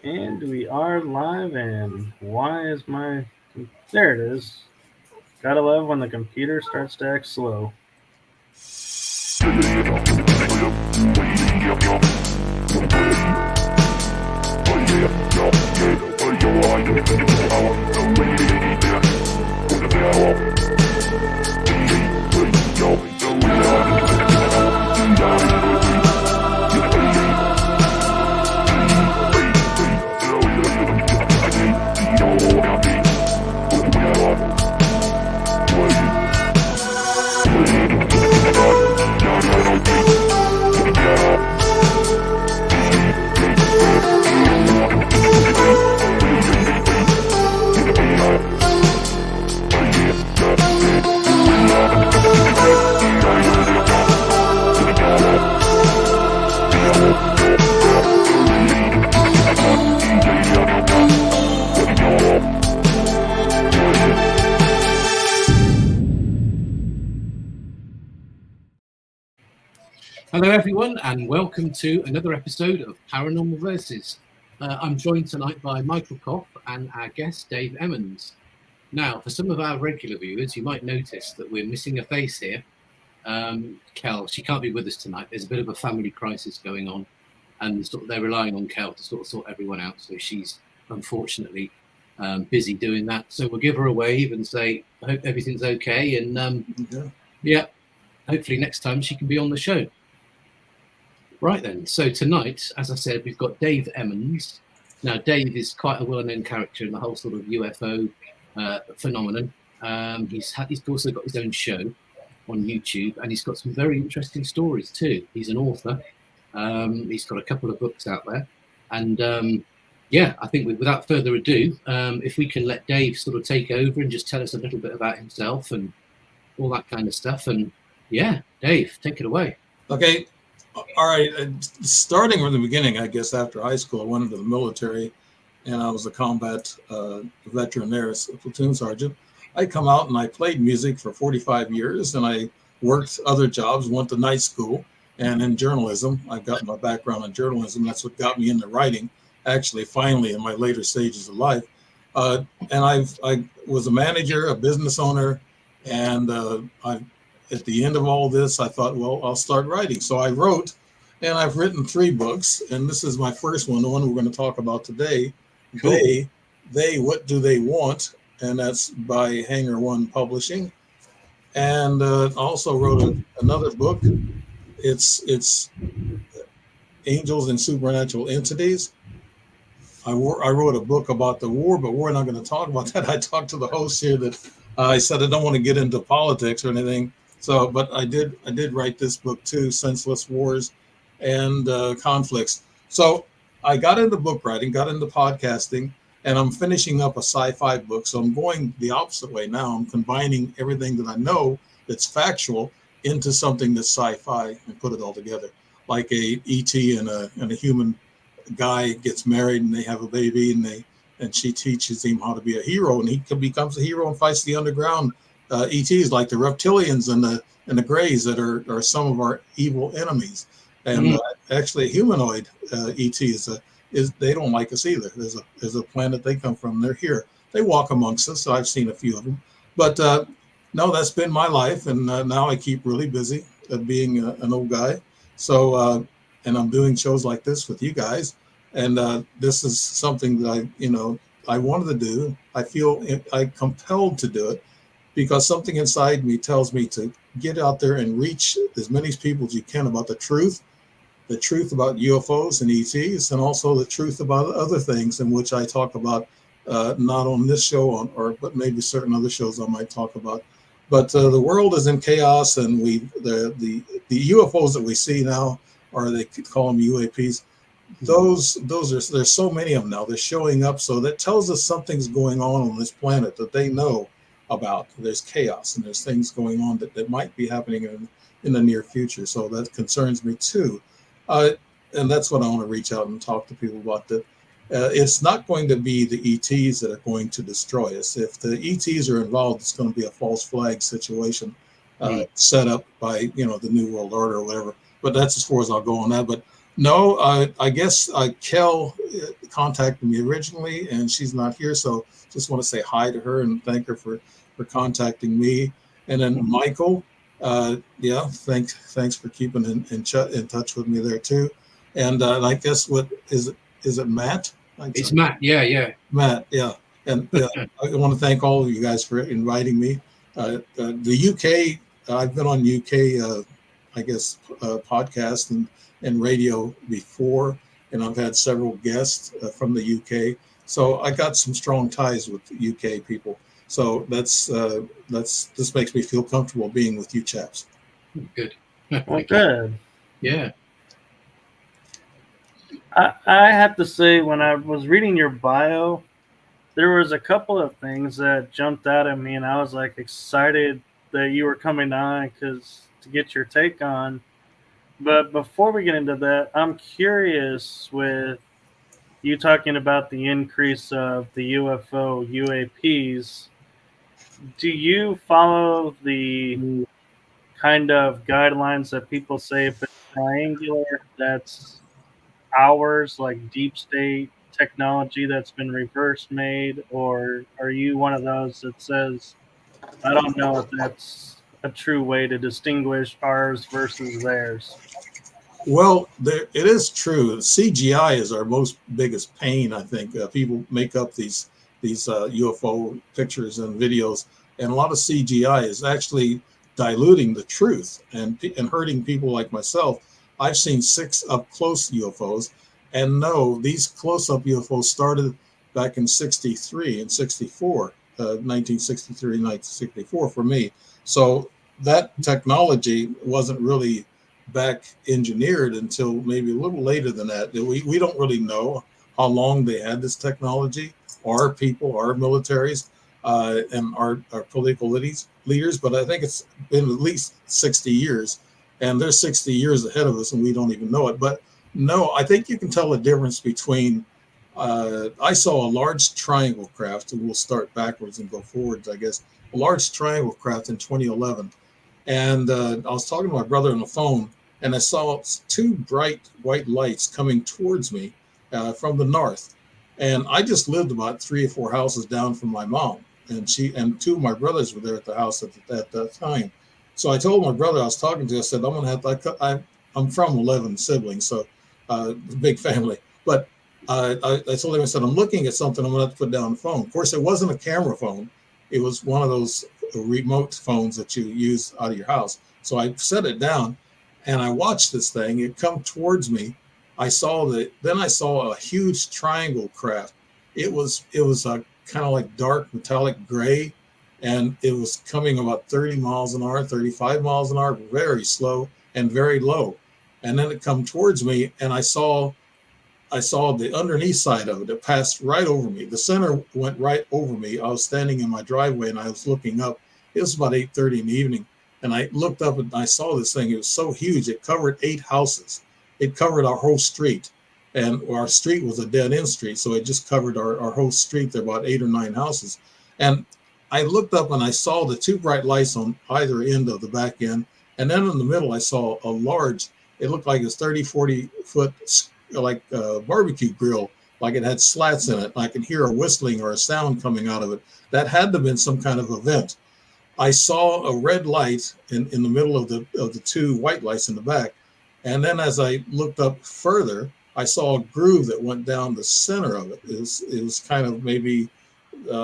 And we are live, and why is my. There it is. Gotta love when the computer starts to act slow. Hello everyone and welcome to another episode of Paranormal Versus. I'm joined tonight by Michael Kopf and our guest Dave Emmons. Now, for some of our regular viewers, you might notice that we're missing a face here. Kell, she can't be with us tonight. There's a bit of a family crisis going on and they're relying on Kell to sort everyone out. So she's unfortunately busy doing that. So we'll give her a wave and say, I hope everything's okay. And hopefully next time she can be on the show. Right then, so tonight, as I said, we've got Dave Emmons. Now, Dave is quite a well-known character in the whole sort of UFO phenomenon. He's also got his own show on YouTube, and he's got some very interesting stories too. He's an author. He's got a couple of books out there. And I think without further ado, if we can let Dave sort of take over and just tell us a little bit about himself and all that kind of stuff. And yeah, Dave, take it away. Okay. All right, starting from the beginning, I guess after high school, I went into the military, and I was a combat veteran there as a platoon sergeant. I come out and I played music for 45 years, and I worked other jobs, went to night school, and in journalism. I got my background in journalism. That's what got me into writing, actually, finally, in my later stages of life. And I was a manager, a business owner, and at the end of all this, I thought, well, I'll start writing. So I wrote, and I've written 3 books, and this is my first one, the one we're going to talk about today. Cool. They, What Do They Want? And that's by Hangar One Publishing. And also wrote another book. It's Angels and Supernatural Entities. I wrote a book about the war, but we're not going to talk about that. I talked to the host here that I said I don't want to get into politics or anything. So, but I did write this book too, Senseless Wars and Conflicts. So I got into book writing, got into podcasting, and I'm finishing up a sci-fi book. So I'm going the opposite way now. I'm combining everything that I know that's factual into something that's sci-fi and put it all together. Like a E.T. and a human guy gets married and they have a baby and she teaches him how to be a hero, and he becomes a hero and fights the underground ETs, like the reptilians and the greys that are some of our evil enemies. And actually, a humanoid ET is they don't like us either. There's a planet they come from. They're here. They walk amongst us. So I've seen a few of them. But no, that's been my life, and now I keep really busy at being an old guy. So and I'm doing shows like this with you guys, and this is something that I wanted to do. I feel I'm compelled to do it, because something inside me tells me to get out there and reach as many people as you can about the truth about UFOs and ETs, and also the truth about other things in which I talk about, not on this show, but maybe certain other shows I might talk about. But the world is in chaos, and the UFOs that we see now, or they call them UAPs, there's so many of them now. They're showing up, so that tells us something's going on this planet that they know about. There's chaos and there's things going on that might be happening in the near future. So that concerns me too. And that's what I want to reach out and talk to people about. That it's not going to be the ETs that are going to destroy us. If the ETs are involved, it's going to be a false flag situation set up by the New World Order or whatever. But that's as far as I'll go on that. But No, I guess Kell contacted me originally, and she's not here. So just want to say hi to her and thank her for contacting me. And then Michael, yeah, thanks for keeping in touch with me there too. And I guess what is it? Is it Matt? It's Matt. Yeah. Matt, yeah. And I want to thank all of you guys for inviting me. The UK, I've been on UK, I guess, podcast and radio before, and I've had several guests from the UK. So I got some strong ties with UK people. So this makes me feel comfortable being with you chaps. Good. Well, good. Yeah. I have to say, when I was reading your bio, there was a couple of things that jumped out at me, and I was like excited that you were coming on to get your take on. But before we get into that, I'm curious with you talking about the increase of the UFO UAPs. Do you follow the kind of guidelines that people say if it's triangular, that's ours, like deep state technology that's been reverse made? Or are you one of those that says, I don't know if that's a true way to distinguish ours versus theirs? Well, it is true. CGI is our most biggest pain. I think people make up these UFO pictures and videos, and a lot of CGI is actually diluting the truth and hurting people like myself. I've seen 6 up close UFOs, and no, these close up UFOs started back in '63 and '64, 1963, 1964 for me. So that technology wasn't really back engineered until maybe a little later than that. We don't really know how long they had this technology, our people, our militaries, and our political leaders, but I think it's been at least 60 years, and they're 60 years ahead of us, and we don't even know it. But no, I think you can tell the difference between, I saw a large triangle craft, and we'll start backwards and go forwards, I guess, a large triangle craft in 2011. And I was talking to my brother on the phone, and I saw 2 bright white lights coming towards me from the north. And I just lived about 3 or 4 houses down from my mom, and 2 of my brothers were there at the house at that time. So I told my brother I was talking to, I said, I'm going to have to, I'm from 11 siblings, so big family. But I told him, I said, I'm looking at something, I'm going to have to put down the phone. Of course, it wasn't a camera phone. It was one of those remote phones that you use out of your house. So I set it down and I watched this thing. It come towards me. Then I saw a huge triangle craft. It was a kind of like dark metallic gray, and it was coming about 30 miles an hour, 35 miles an hour, very slow and very low. And then it come towards me, and I saw the underneath side of it. It passed right over me. The center went right over me. I was standing in my driveway and I was looking up. It was about 8:30 in the evening. And I looked up and I saw this thing. It was so huge. It covered 8 houses. It covered our whole street. And our street was a dead end street. So it just covered our whole street. There were about 8 or 9 houses. And I looked up and I saw the 2 bright lights on either end of the back end. And then in the middle, I saw a large, it looked like it's 30, 40 foot, like a barbecue grill, like it had slats in it. I could hear a whistling or a sound coming out of it. That had to have been some kind of event. I saw a red light in the middle of the 2 white lights in the back. And then as I looked up further, I saw a groove that went down the center of it. It was kind of maybe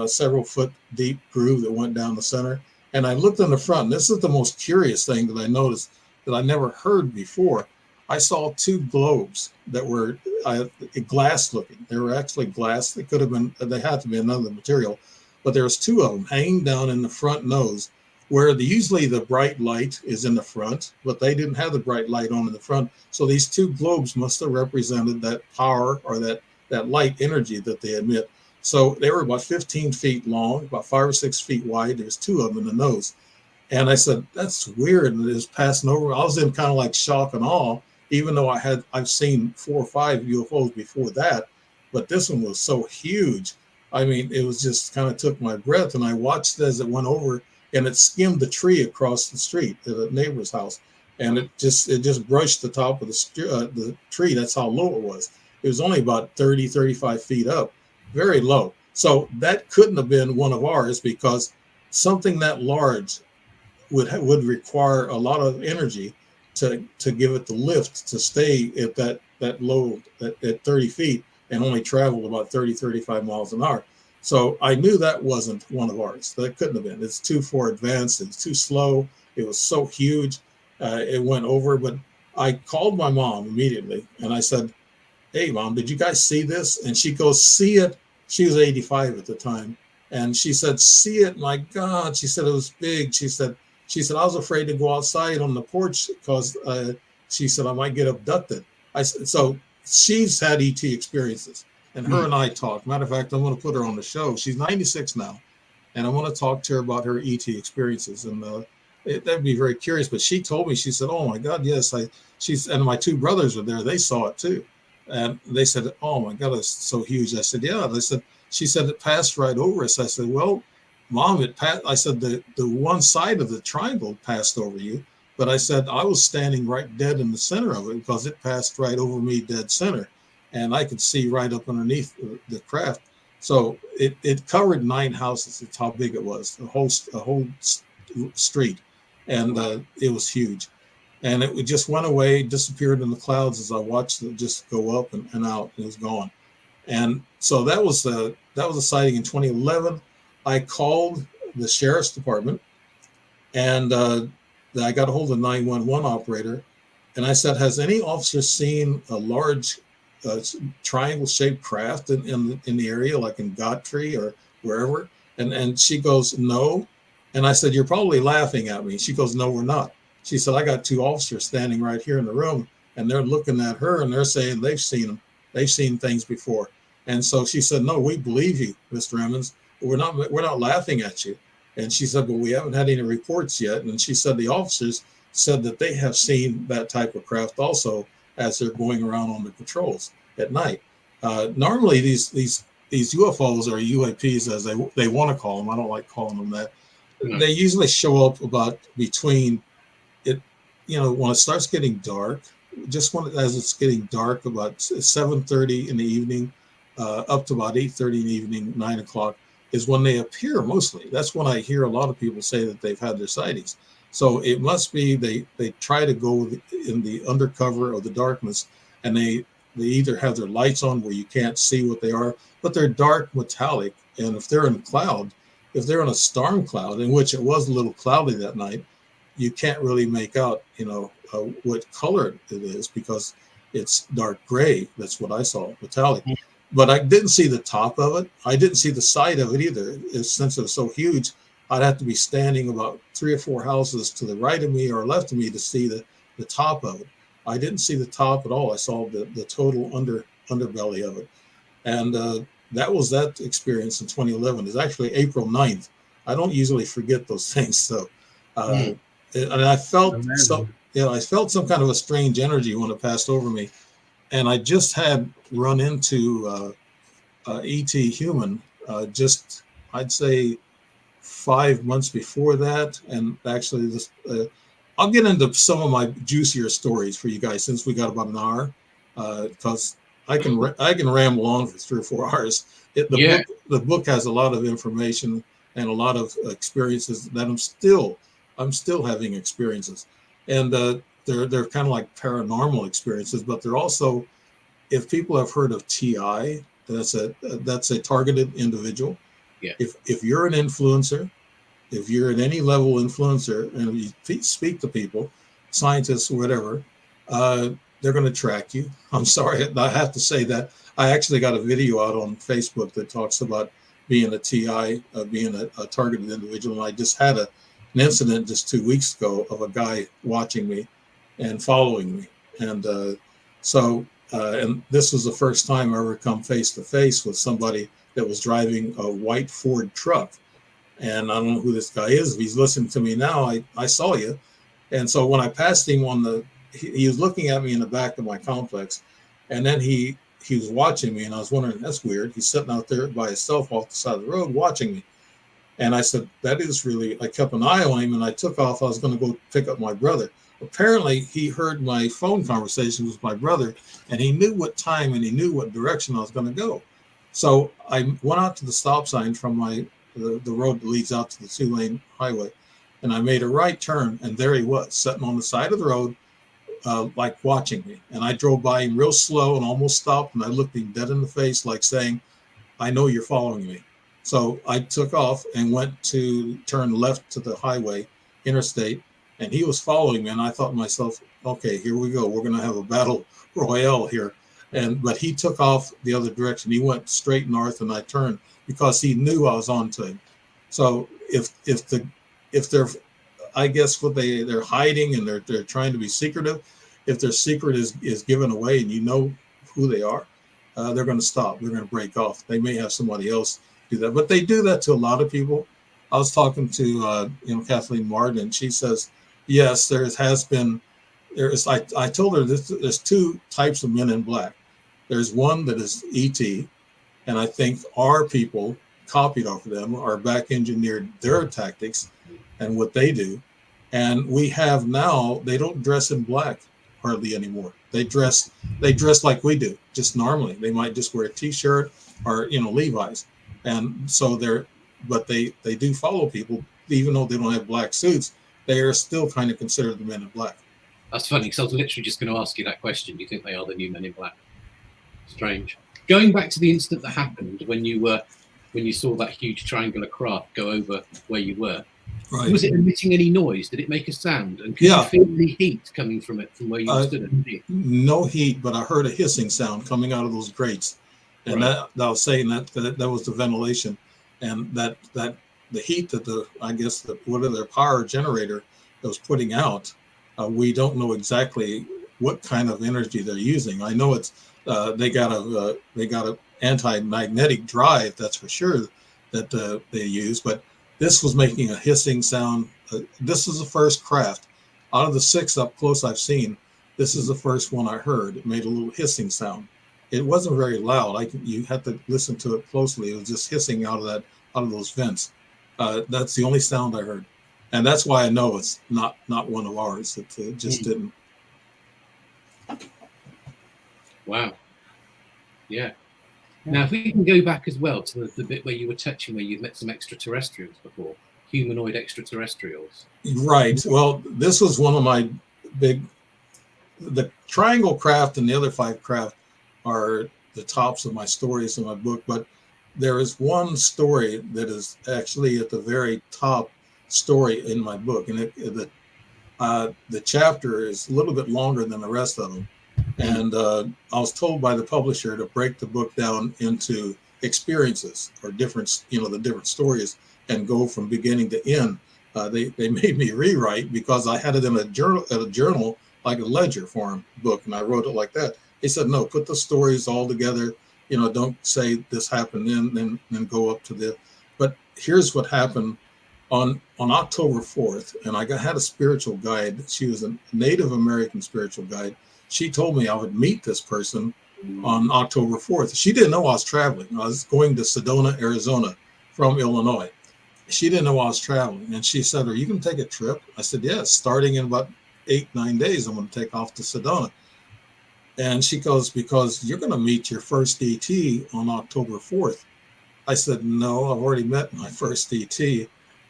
several foot deep groove that went down the center. And I looked in the front. And this is the most curious thing that I noticed that I never heard before. I saw 2 globes that were glass looking. They were actually glass. They had to be another material, but there was 2 of them hanging down in the front nose, where usually the bright light is in the front, but they didn't have the bright light on in the front. So these 2 globes must have represented that power or that light energy that they emit. So they were about 15 feet long, about 5 or 6 feet wide. There's 2 of them in the nose. And I said, that's weird. And it was passing over. I was in kind of like shock and awe, even though I've seen 4 or 5 UFOs before that, but this one was so huge. I mean, it was just kind of took my breath, and I watched as it went over, and it skimmed the tree across the street at a neighbor's house. and it just brushed the top of the tree. That's how low it was. It was only about 35 feet up, very low. So that couldn't have been one of ours, because something that large would require a lot of energy to give it the lift to stay at that low at 30 feet and only travel about 35 miles an hour. So I knew that wasn't one of ours. That couldn't have been. It's too far advanced. It's too slow. It was so huge. It went over. But I called my mom immediately and I said, "Hey, Mom, did you guys see this?" And she goes, "See it?" She was 85 at the time. And she said, "See it? My God." She said, "It was big." She said, "I was afraid to go outside on the porch because she said I might get abducted." I said, so she's had ET experiences, and her and I talked. Matter of fact, I'm going to put her on the show. She's 96 now, and I want to talk to her about her ET experiences. And that'd be very curious. But she told me, she said, "Oh my God, yes." And my two brothers were there. They saw it too, and they said, "Oh my God, it's so huge." I said, "Yeah." She said, "It passed right over us." I said, "Well, Mom, it passed." I said, the one side of the triangle passed over you, but I said I was standing right dead in the center of it because it passed right over me, dead center, and I could see right up underneath the craft. So it covered 9 houses. It's how big it was, a whole street, and it was huge, and it just went away, disappeared in the clouds as I watched it just go up and out. It was gone, and so that was a sighting in 2011. I called the sheriff's department, and I got a hold of the 911 operator, and I said, "Has any officer seen a large triangle-shaped craft in the area, like in Godfrey or wherever?" And she goes, "No." And I said, "You're probably laughing at me." She goes, "No, we're not." She said, "I got 2 officers standing right here in the room, and they're looking at her, and they're saying they've seen them. They've seen things before." And so she said, "No, we believe you, Mr. Emmons. We're not laughing at you." And she said, "Well, we haven't had any reports yet." And she said the officers said that they have seen that type of craft also as they're going around on the patrols at night. Normally, these UFOs or UAPs, as they want to call them, I don't like calling them that. No. They usually show up about between it, when it starts getting dark, as it's getting dark, about 7:30 in the evening, up to about 8:30 in the evening, 9 o'clock is when they appear mostly. That's when I hear a lot of people say that they've had their sightings. So it must be they try to go in the undercover of the darkness, and they either have their lights on where you can't see what they are, but they're dark metallic. And if they're in a cloud, if they're in a storm cloud, in which it was a little cloudy that night, you can't really make out, what color it is, because it's dark gray. That's what I saw, metallic. But I didn't see the top of it. I didn't see the side of it either. Since it was so huge, I'd have to be standing about 3 or 4 houses to the right of me or left of me to see the top of it. I didn't see the top at all. I saw the total underbelly of it. And that was that experience in 2011. It's actually April 9th. I don't usually forget those things. So, and I felt I felt some kind of a strange energy when it passed over me. And I just had run into ET human just, I'd say, 5 months before that. And actually, this I'll get into some of my juicier stories for you guys since we got about an hour, because I can ramble on for 3 or 4 hours. The book has a lot of information and a lot of experiences that I'm still having experiences, and they're kind of like paranormal experiences, but they're also, if people have heard of TI, that's a targeted individual. Yeah. If you're an influencer, if you're at any level influencer and you speak to people, scientists, whatever, they're going to track you. I'm sorry, I have to say that. I actually got a video out on Facebook that talks about being a TI, being a targeted individual. And I just had an incident just 2 weeks ago of a guy watching me and following me. And and this was the first time I ever come face to face with somebody that was driving a white Ford truck. And I don't know who this guy is. If he's listening to me now, I saw you. And so when I passed him he was looking at me in the back of my complex, and then he was watching me, and I was wondering, that's weird. He's sitting out there by himself off the side of the road watching me. And I said, that is really, I kept an eye on him, and I took off. I was going to go pick up my brother. Apparently, he heard my phone conversation with my brother, and he knew what time and he knew what direction I was going to go. So I went out to the stop sign from the road that leads out to the 2-lane highway, and I made a right turn, and there he was, sitting on the side of the road, like watching me. And I drove by him real slow and almost stopped, and I looked him dead in the face, like saying, I know you're following me. So I took off and went to turn left to the highway, interstate, and he was following me. And I thought to myself, okay, here we go. We're going to have a battle royale here. But he took off the other direction. He went straight north, and I turned because he knew I was on to him. So if they're, I guess what they're hiding and they're trying to be secretive, if their secret is given away and you know who they are, they're going to stop. They're going to break off. They may have somebody else do that, but they do that to a lot of people. I was talking to Kathleen Martin, and she says, yes, I told her there's two types of men in black. There's one that is ET, and I think our people copied off of them or back engineered their tactics and what they do. And we have now, they don't dress in black hardly anymore. They dress like we do, just normally. They might just wear a t-shirt or Levi's. And so they do follow people, even though they don't have black suits. They are still kind of considered the men in black. That's funny, because I was literally just going to ask you that question. Do you think they are the new men in black? Strange. Going back to the incident that happened when you saw that huge triangular craft go over where you were, right. Was it emitting any noise? Did it make a sound? And could you feel any heat coming from it from where you stood? No heat, but I heard a hissing sound coming out of those grates, and that I was saying that was the ventilation, and that the heat that whatever their power generator that was putting out, we don't know exactly what kind of energy they're using. I know it's they got a anti-magnetic drive, that's for sure, that they use, but this was making a hissing sound. This is the first craft out of the 6 up close I've seen. This is the first one I heard. It made a little hissing sound. It wasn't very loud. You had to listen to it closely. It was just hissing out of those vents. That's the only sound I heard, and that's why I know it's not one of ours. It just didn't. Wow. Yeah. Now, if we can go back as well to the bit where you were touching, where you'd met some extraterrestrials before, humanoid extraterrestrials. Right. Well, this was one of my the triangle craft and the other 5 craft are the tops of my stories in my book, but there is one story that is actually at the very top story in my book, and the chapter is a little bit longer than the rest of them. And I was told by the publisher to break the book down into experiences or different, the different stories, and go from beginning to end. They made me rewrite because I had it in a journal, like a ledger form book, and I wrote it like that. They said, no, put the stories all together. Don't say this happened then go up to the. But here's what happened on October 4th, and I had a spiritual guide. She was a Native American spiritual guide. She told me I would meet this person on October 4th. She didn't know I was traveling. I was going to Sedona, Arizona from Illinois. She didn't know I was traveling. And she said, are you going to take a trip? I said, yes, starting in about 8-9 days, I'm going to take off to Sedona. And she goes, because you're going to meet your first ET on October 4th. I said, no, I've already met my first ET.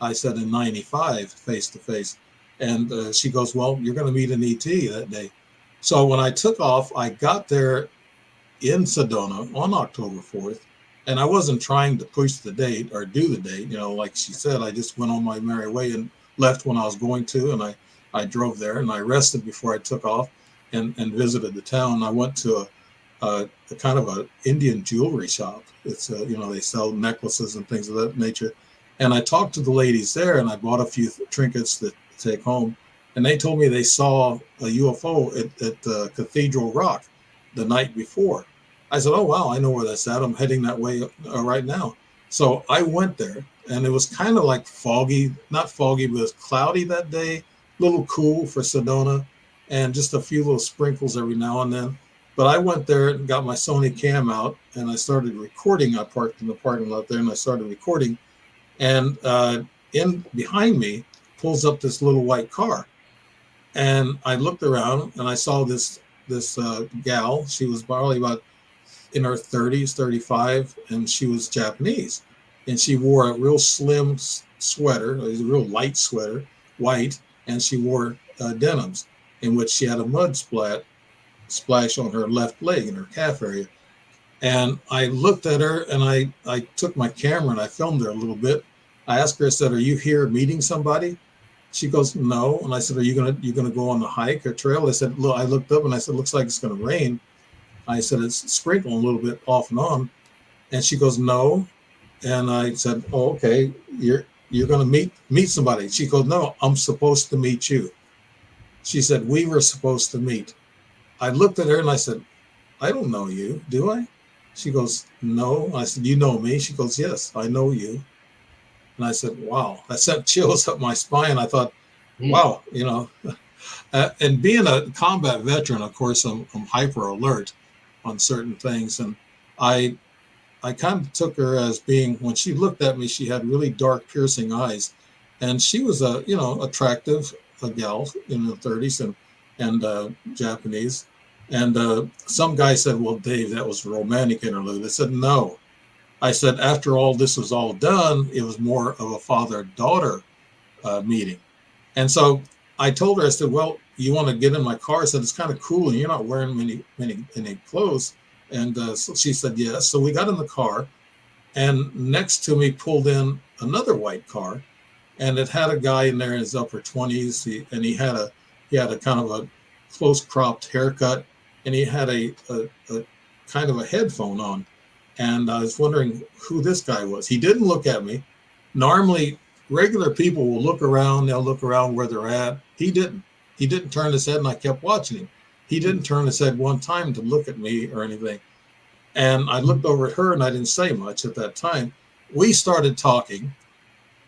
I said in 95, face to face. And she goes, well, you're going to meet an ET that day. So when I took off, I got there in Sedona on October 4th, and I wasn't trying to push the date or do the date. Like she said, I just went on my merry way and left when I was going to, and I drove there, and I rested before I took off and visited the town. I went to a kind of an Indian jewelry shop. It's they sell necklaces and things of that nature. And I talked to the ladies there, and I bought a few trinkets to take home. And they told me they saw a UFO at Cathedral Rock the night before. I said, oh, wow, I know where that's at. I'm heading that way right now. So I went there, and it was kind of like foggy, not foggy, but it was cloudy that day, a little cool for Sedona, and just a few little sprinkles every now and then. But I went there and got my Sony cam out, and I started recording. I parked in the parking lot there, and I started recording. And in behind me pulls up this little white car. And I looked around and I saw this gal. She was probably about in her 30s, 35, and she was Japanese. And she wore a real slim sweater, a real light sweater, white, and she wore denims in which she had a mud splash on her left leg in her calf area. And I looked at her and I took my camera and I filmed her a little bit. I asked her, I said, "Are you here meeting somebody?" She goes, "No." And I said, you gonna go on the hike or trail?" I said, "Look," I looked up and I said, "Looks like it's gonna rain." I said, "It's sprinkling a little bit off and on." And she goes, "No." And I said, "Oh, okay. You're gonna meet somebody." She goes, "No, I'm supposed to meet you." She said, "We were supposed to meet." I looked at her and I said, "I don't know you, do I?" She goes, "No." I said, "You know me?" She goes, "Yes, I know you." And I said, "Wow." That sent chills up my spine. I thought, wow, and being a combat veteran, of course, I'm hyper alert on certain things. And I kind of took her as being, when she looked at me, she had really dark, piercing eyes. And she was attractive, a gal in the 30s and Japanese. And some guy said, "Well, Dave, that was a romantic interlude." I said, "No." I said, "After all this was all done, it was more of a father-daughter meeting." And so I told her, I said, "Well, you want to get in my car?" I said, "It's kind of cool, and you're not wearing many clothes." And so she said, "Yes." So we got in the car, and next to me pulled in another white car, and it had a guy in there in his upper 20s, and he had a kind of a close cropped haircut, and he had a kind of a headphone on. And I was wondering who this guy was. He didn't look at me. Normally, regular people will look around. They'll look around where they're at. He didn't. He didn't turn his head, and I kept watching him. He didn't turn his head one time to look at me or anything. And I looked over at her, and I didn't say much at that time. We started talking,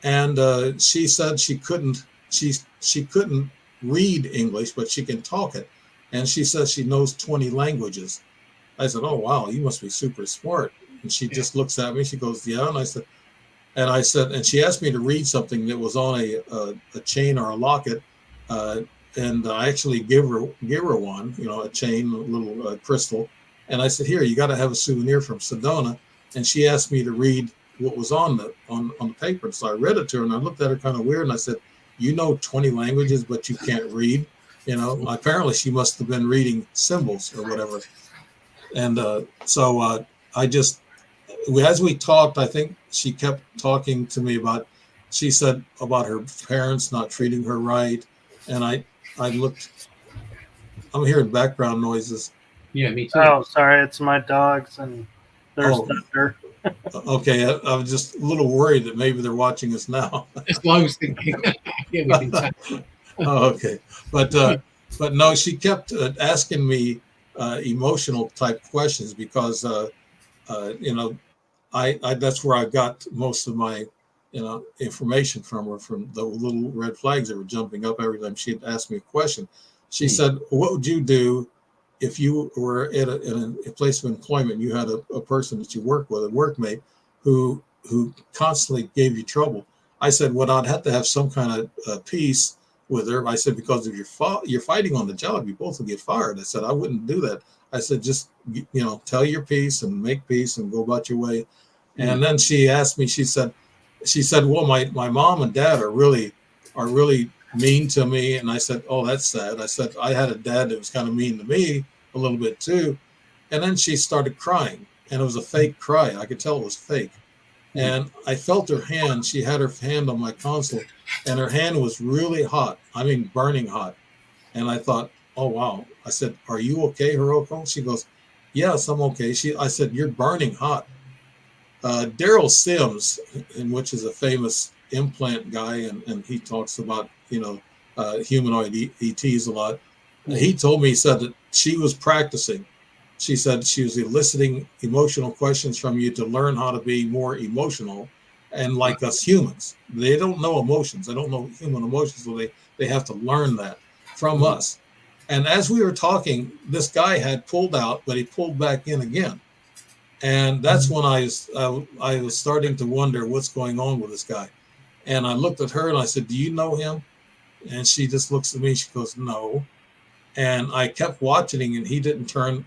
and she said she couldn't read English, but she can talk it. And she says she knows 20 languages. I said, "Oh, wow, you must be super smart." And she just looks at me. She goes, "Yeah." And I said, and she asked me to read something that was on a chain or a locket. And I actually give her one, a chain, a little crystal. And I said, "Here, you got to have a souvenir from Sedona." And she asked me to read what was on the paper. And so I read it to her, and I looked at her kind of weird, and I said, "You know 20 languages, but you can't read?" Apparently she must have been reading symbols or whatever. And so I just, as we talked, I think she kept talking to me she said about her parents not treating her right. And I looked, I'm hearing background noises. Yeah, me too. Oh, sorry, it's my dogs and there's thunder. Okay, I was just a little worried that maybe they're watching us now. That's what I was thinking. Yeah, we've been talking. Oh, okay. But no, she kept asking me emotional type questions because that's where I got most of my information from her, from the little red flags that were jumping up every time she'd ask me a question. She said, "What would you do if you were at a place of employment? You had a person that you work with, a workmate, who constantly gave you trouble." I said, "Well, I'd have to have some kind of peace with her." I said, "Because if you're fighting on the job, you both will get fired." I said, "I wouldn't do that." I said, "Just tell your piece and make peace and go about your way." And then she asked me. She said, "Well, my mom and dad are really mean to me." And I said, "Oh, that's sad." I said, "I had a dad that was kind of mean to me a little bit too." And then she started crying, and it was a fake cry. I could tell it was fake. And I felt her hand. She had her hand on my console, and her hand was really hot. I mean, burning hot. And I thought, "Oh, wow." I said, "Are you okay, Hiroko?" She goes, "Yes, I'm okay." I said, "You're burning hot." Daryl Sims, which is a famous implant guy, and he talks about humanoid ETs a lot. He told me, he said that she was practicing. She said she was eliciting emotional questions from you to learn how to be more emotional, and like us humans, they don't know emotions. They don't know human emotions, so they have to learn that from us. And as we were talking, this guy had pulled out, but he pulled back in again. And that's when I was starting to wonder what's going on with this guy. And I looked at her and I said, "Do you know him?" And she just looks at me. She goes, no. And I kept watching, and he didn't turn.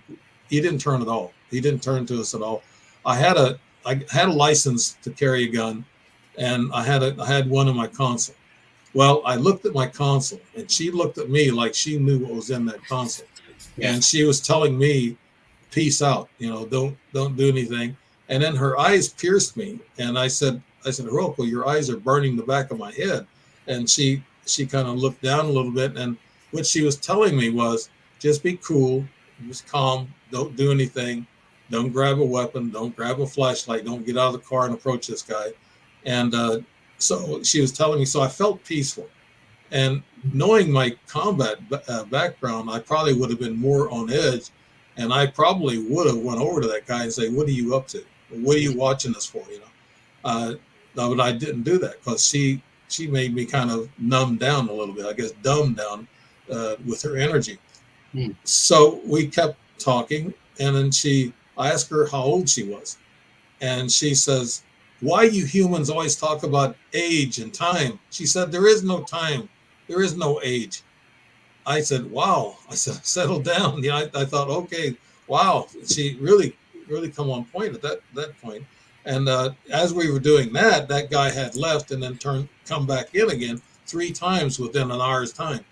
He didn't turn at all. He didn't turn to us at all. I had a license to carry a gun, and I had one in my console. Well, I looked at my console, and she looked at me like she knew what was in that console, and she was telling me, "Peace out, don't do anything." And then her eyes pierced me, and I said, "Hiroko, your eyes are burning the back of my head." And she kind of looked down a little bit, and what she was telling me was, "Just be cool, just calm, don't do anything, don't grab a weapon, don't grab a flashlight, don't get out of the car and approach this guy." And so she was telling me, so I felt peaceful. And knowing my combat background, I probably would have been more on edge, and I probably would have went over to that guy and say, "What are you up to? What are you watching this for?" But I didn't do that because she made me kind of numb down a little bit, I guess, dumbed down with her energy. So we kept talking, and then I asked her how old she was, and she says, "Why you humans always talk about age and time?" She said, "There is no time. There is no age." I said, "Wow." I said, "Settle down." I thought, okay, wow. She really, really come on point at that point. And as we were doing that, that guy had left and then come back in again 3 times within an hour's time.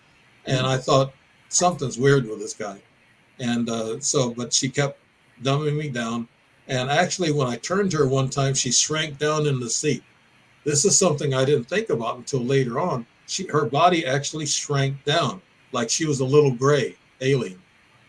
And I thought, something's weird with this guy. And but she kept dumbing me down. And actually, when I turned to her one time, she shrank down in the seat. This is something I didn't think about until later on. Her body actually shrank down, like she was a little gray alien.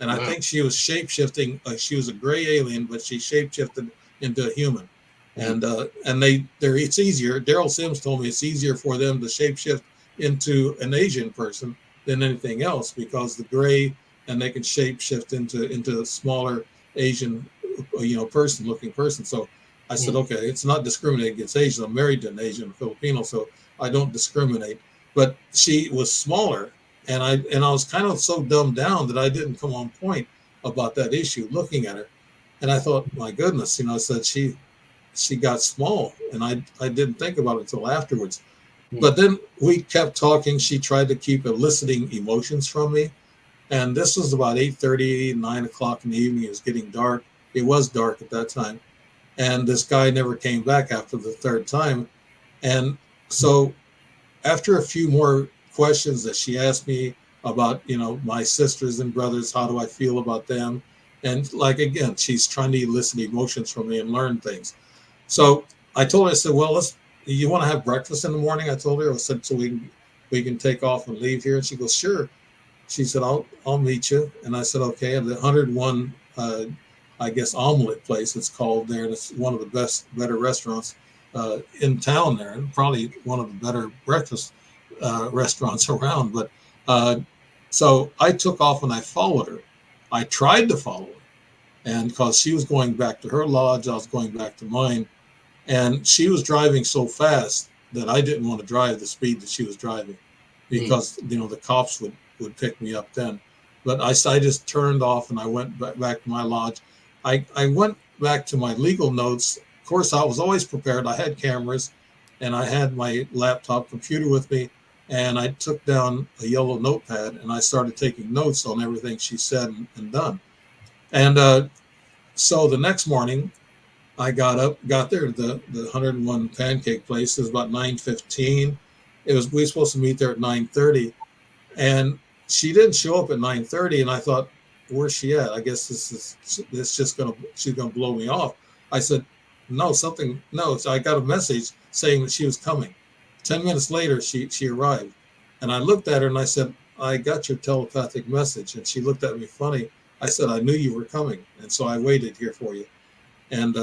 And I think she was shape-shifting. She was a gray alien, but she shape-shifted into a human. And it's easier. Daryl Sims told me it's easier for them to shapeshift into an Asian person than anything else, because the gray, and they can shapeshift into a smaller Asian looking person. So I said, okay, it's not discriminating against Asians. I'm married to an Asian Filipino, so I don't discriminate. But she was smaller, and I was kind of so dumbed down that I didn't come on point about that issue looking at her. And I thought, my goodness, I said she got small, and I didn't think about it until afterwards. But then we kept talking. She tried to keep eliciting emotions from me. And this was about 8:30, 9 o'clock in the evening. It was getting dark. It was dark at that time. And this guy never came back after the 3rd time. And so after a few more questions that she asked me about, my sisters and brothers, how do I feel about them? And again, she's trying to elicit emotions from me and learn things. So I told her, I said, well, you want to have breakfast in the morning? I told her, I said, so we can take off and leave here. And she goes, sure. She said, I'll meet you. And I said, okay. And the 101, I guess, omelet place, it's called there. And it's one of the better restaurants in town there, and probably one of the better breakfast restaurants around. But so I took off and I followed her. I tried to follow her, and because she was going back to her lodge, I was going back to mine. And she was driving so fast that I didn't want to drive the speed that she was driving, because the cops would pick me up then. But I just turned off and I went back to my lodge. I went back to my legal notes. Of course, I was always prepared. I had cameras, and I had my laptop computer with me, and I took down a yellow notepad and I started taking notes on everything she said and done. And so the next morning, I got there to the 101 pancake place. It was about 9:15. We were supposed to meet there at 9:30, and she didn't show up at 9:30. And I thought, where's she at? I guess she's gonna blow me off. I said, no. So I got a message saying that she was coming. 10 minutes later, she arrived, and I looked at her and I said, I got your telepathic message. And she looked at me funny. I said, I knew you were coming, and so I waited here for you. And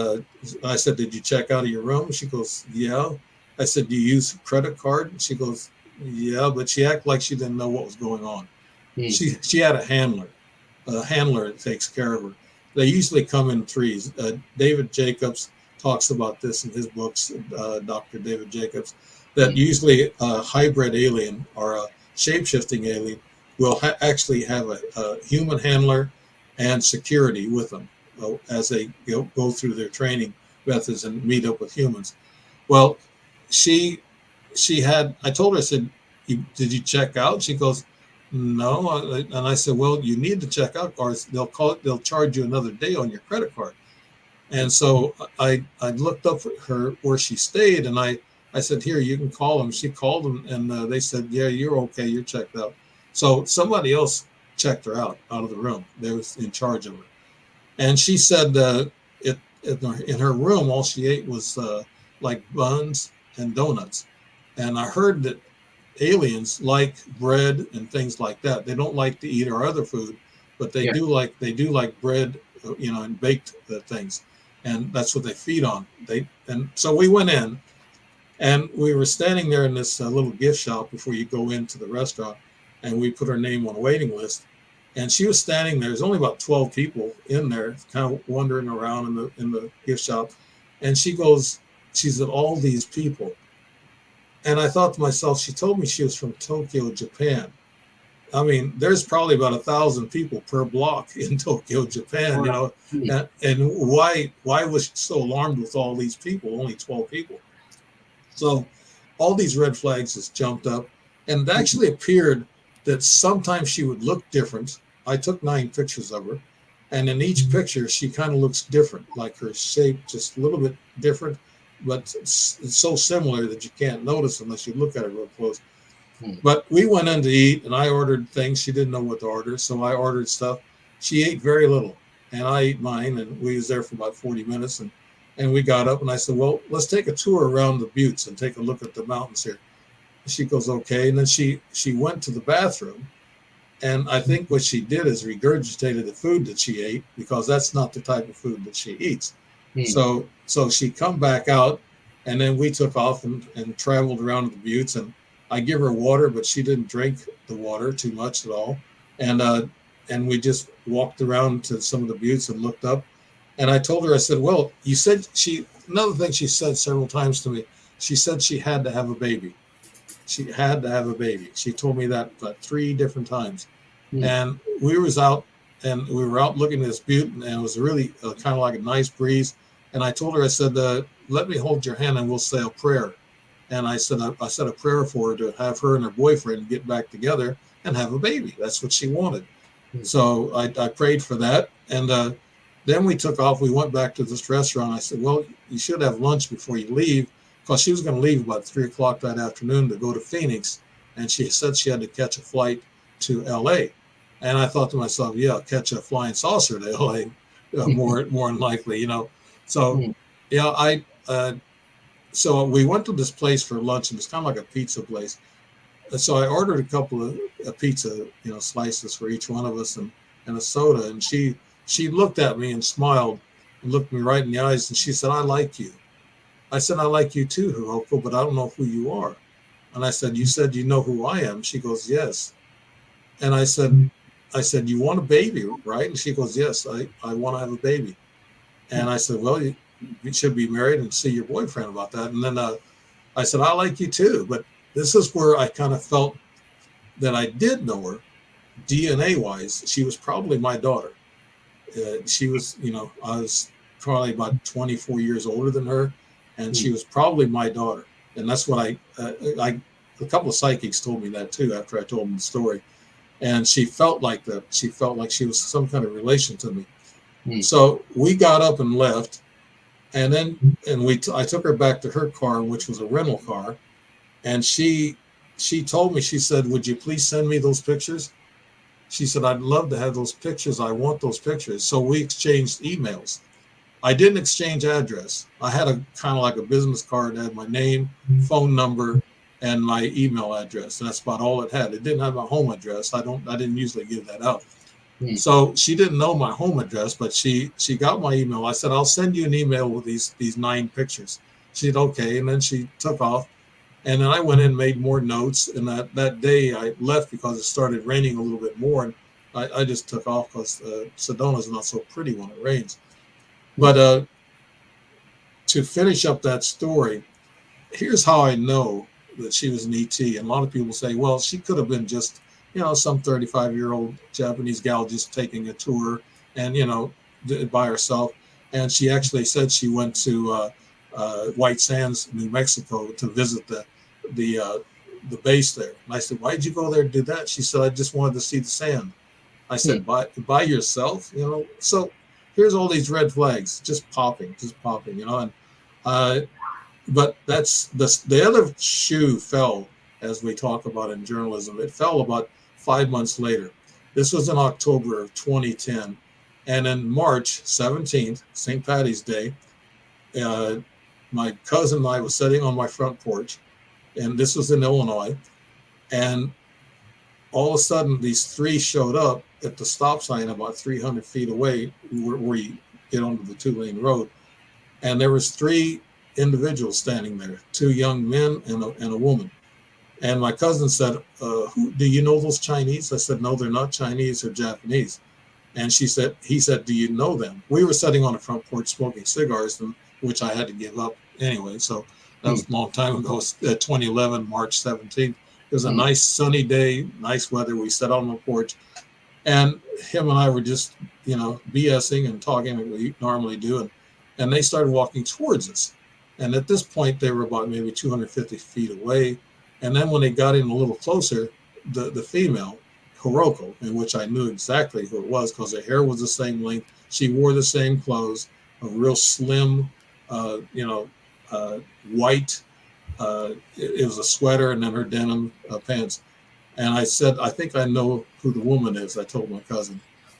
I said, did you check out of your room? She goes, yeah. I said, do you use a credit card? And she goes, yeah, but she acted like she didn't know what was going on. She had a handler that takes care of her. They usually come in threes. David Jacobs talks about this in his books, Dr. David Jacobs, that usually a hybrid alien or a shape-shifting alien will actually have a human handler and security with them as they go through their training methods and meet up with humans. Well, I told her, I said, did you check out? She goes, no. And I said, well, you need to check out, or they'll charge you another day on your credit card. And so I looked up her where she stayed, and I said, here, you can call them. She called them, and they said, yeah, you're okay, you're checked out. So somebody else checked her out of the room. They was in charge of her. And she said in her room, all she ate was like buns and donuts. And I heard that aliens like bread and things like that. They don't like to eat our other food, but they do like bread, and baked things, and that's what they feed on. And so we went in, and we were standing there in this little gift shop before you go into the restaurant, and we put her name on a waiting list. And she was standing there. There's only about 12 people in there, kind of wandering around in the gift shop. And she said, all these people. And I thought to myself, she told me she was from Tokyo, Japan. I mean, there's probably about 1,000 people per block in Tokyo, Japan, and why was she so alarmed with all these people, only 12 people? So all these red flags just jumped up, and it actually appeared that sometimes she would look different. I took 9 pictures of her, and in each picture, she kind of looks different, like her shape just a little bit different, but it's so similar that you can't notice unless you look at it real close. But we went in to eat, and I ordered things. She didn't know what to order, so I ordered stuff. She ate very little, and I ate mine, and we was there for about 40 minutes, and we got up, and I said, well, let's take a tour around the buttes and take a look at the mountains here. She goes, okay. And then she went to the bathroom, and I think what she did is regurgitated the food that she ate, because that's not the type of food that she eats. So she come back out, and then we took off and traveled around the buttes, and I give her water, but she didn't drink the water too much at all. And we just walked around to some of the buttes and looked up. And I told her, I said, well, you said another thing she said several times to me, she said she had to have a baby. She had to have a baby. She told me that 3 different times. And we were out looking at this butte, and it was really kind of like a nice breeze. And I told her, I said, let me hold your hand and we'll say a prayer. And I said a prayer for her to have her and her boyfriend get back together and have a baby. That's what she wanted. So I prayed for that. And then we took off. We went back to this restaurant. I said, well, you should have lunch before you leave, because she was going to leave about 3 o'clock that afternoon to go to Phoenix. And she said she had to catch a flight to LA. And I thought to myself, yeah, catch a flying saucer to LA, more than likely, So, so we went to this place for lunch, and it's kind of like a pizza place. So I ordered a couple of pizza, slices for each one of us, and a soda. And she looked at me and smiled and looked me right in the eyes, and she said, I like you. I said, I like you too, Hiroko, but I don't know who you are. And I said, you said you know who I am. She goes, yes. And I said, you want a baby, right? And she goes, yes, I want to have a baby. And I said, well, you should be married and see your boyfriend about that. And then I said, I like you too. But this is where I kind of felt that I did know her, DNA-wise. She was probably my daughter. She was, I was probably about 24 years older than her, and she was probably my daughter. And that's what a couple of psychics told me that too after I told them the story. And she felt like that. She felt like she was some kind of relation to me. So we got up and left, and then I took her back to her car, which was a rental car, and she told me, she said, would you please send me those pictures? She said, I'd love to have those pictures. I want those pictures. So we exchanged emails. I didn't exchange address. I had a kind of like a business card that had my name, phone number, and my email address. And that's about all it had. It didn't have my home address. I didn't usually give that out. So she didn't know my home address, but she got my email. I said, I'll send you an email with these 9 pictures. She said, okay. And then she took off. And then I went in and made more notes. And that day I left because it started raining a little bit more. And I just took off because Sedona is not so pretty when it rains. But to finish up that story, here's how I know that she was an ET. And a lot of people say, well, she could have been just, some 35-year-old Japanese gal just taking a tour and, by herself. And she actually said she went to White Sands, New Mexico, to visit the the base there. And I said, why'd you go there to do that? She said, I just wanted to see the sand. I said, by yourself, you know? So here's all these red flags just popping, you know? And but that's the other shoe fell, as we talk about in journalism. It fell about 5 months later. This was in October of 2010. And in March 17th, St. Patty's Day, my cousin and I was sitting on my front porch, and this was in Illinois. And all of a sudden, these three showed up at the stop sign about 300 feet away where you get onto the 2-lane road. And there was three individuals standing there, two young men and a woman. And my cousin said, do you know those Chinese? I said, no, they're not Chinese, they're Japanese. And he said, do you know them? We were sitting on the front porch smoking cigars, which I had to give up anyway. So that was a long time ago, 2011, March 17th. It was a nice sunny day, nice weather. We sat on the porch, and him and I were just, you know, BSing and talking like we normally do. And they started walking towards us. And at this point, they were about maybe 250 feet away. And then when they got in a little closer, the female, Hiroko, in which I knew exactly who it was because her hair was the same length. She wore the same clothes, a real slim, white. It was a sweater and then her denim pants. And I said, I think I know who the woman is. I told my cousin.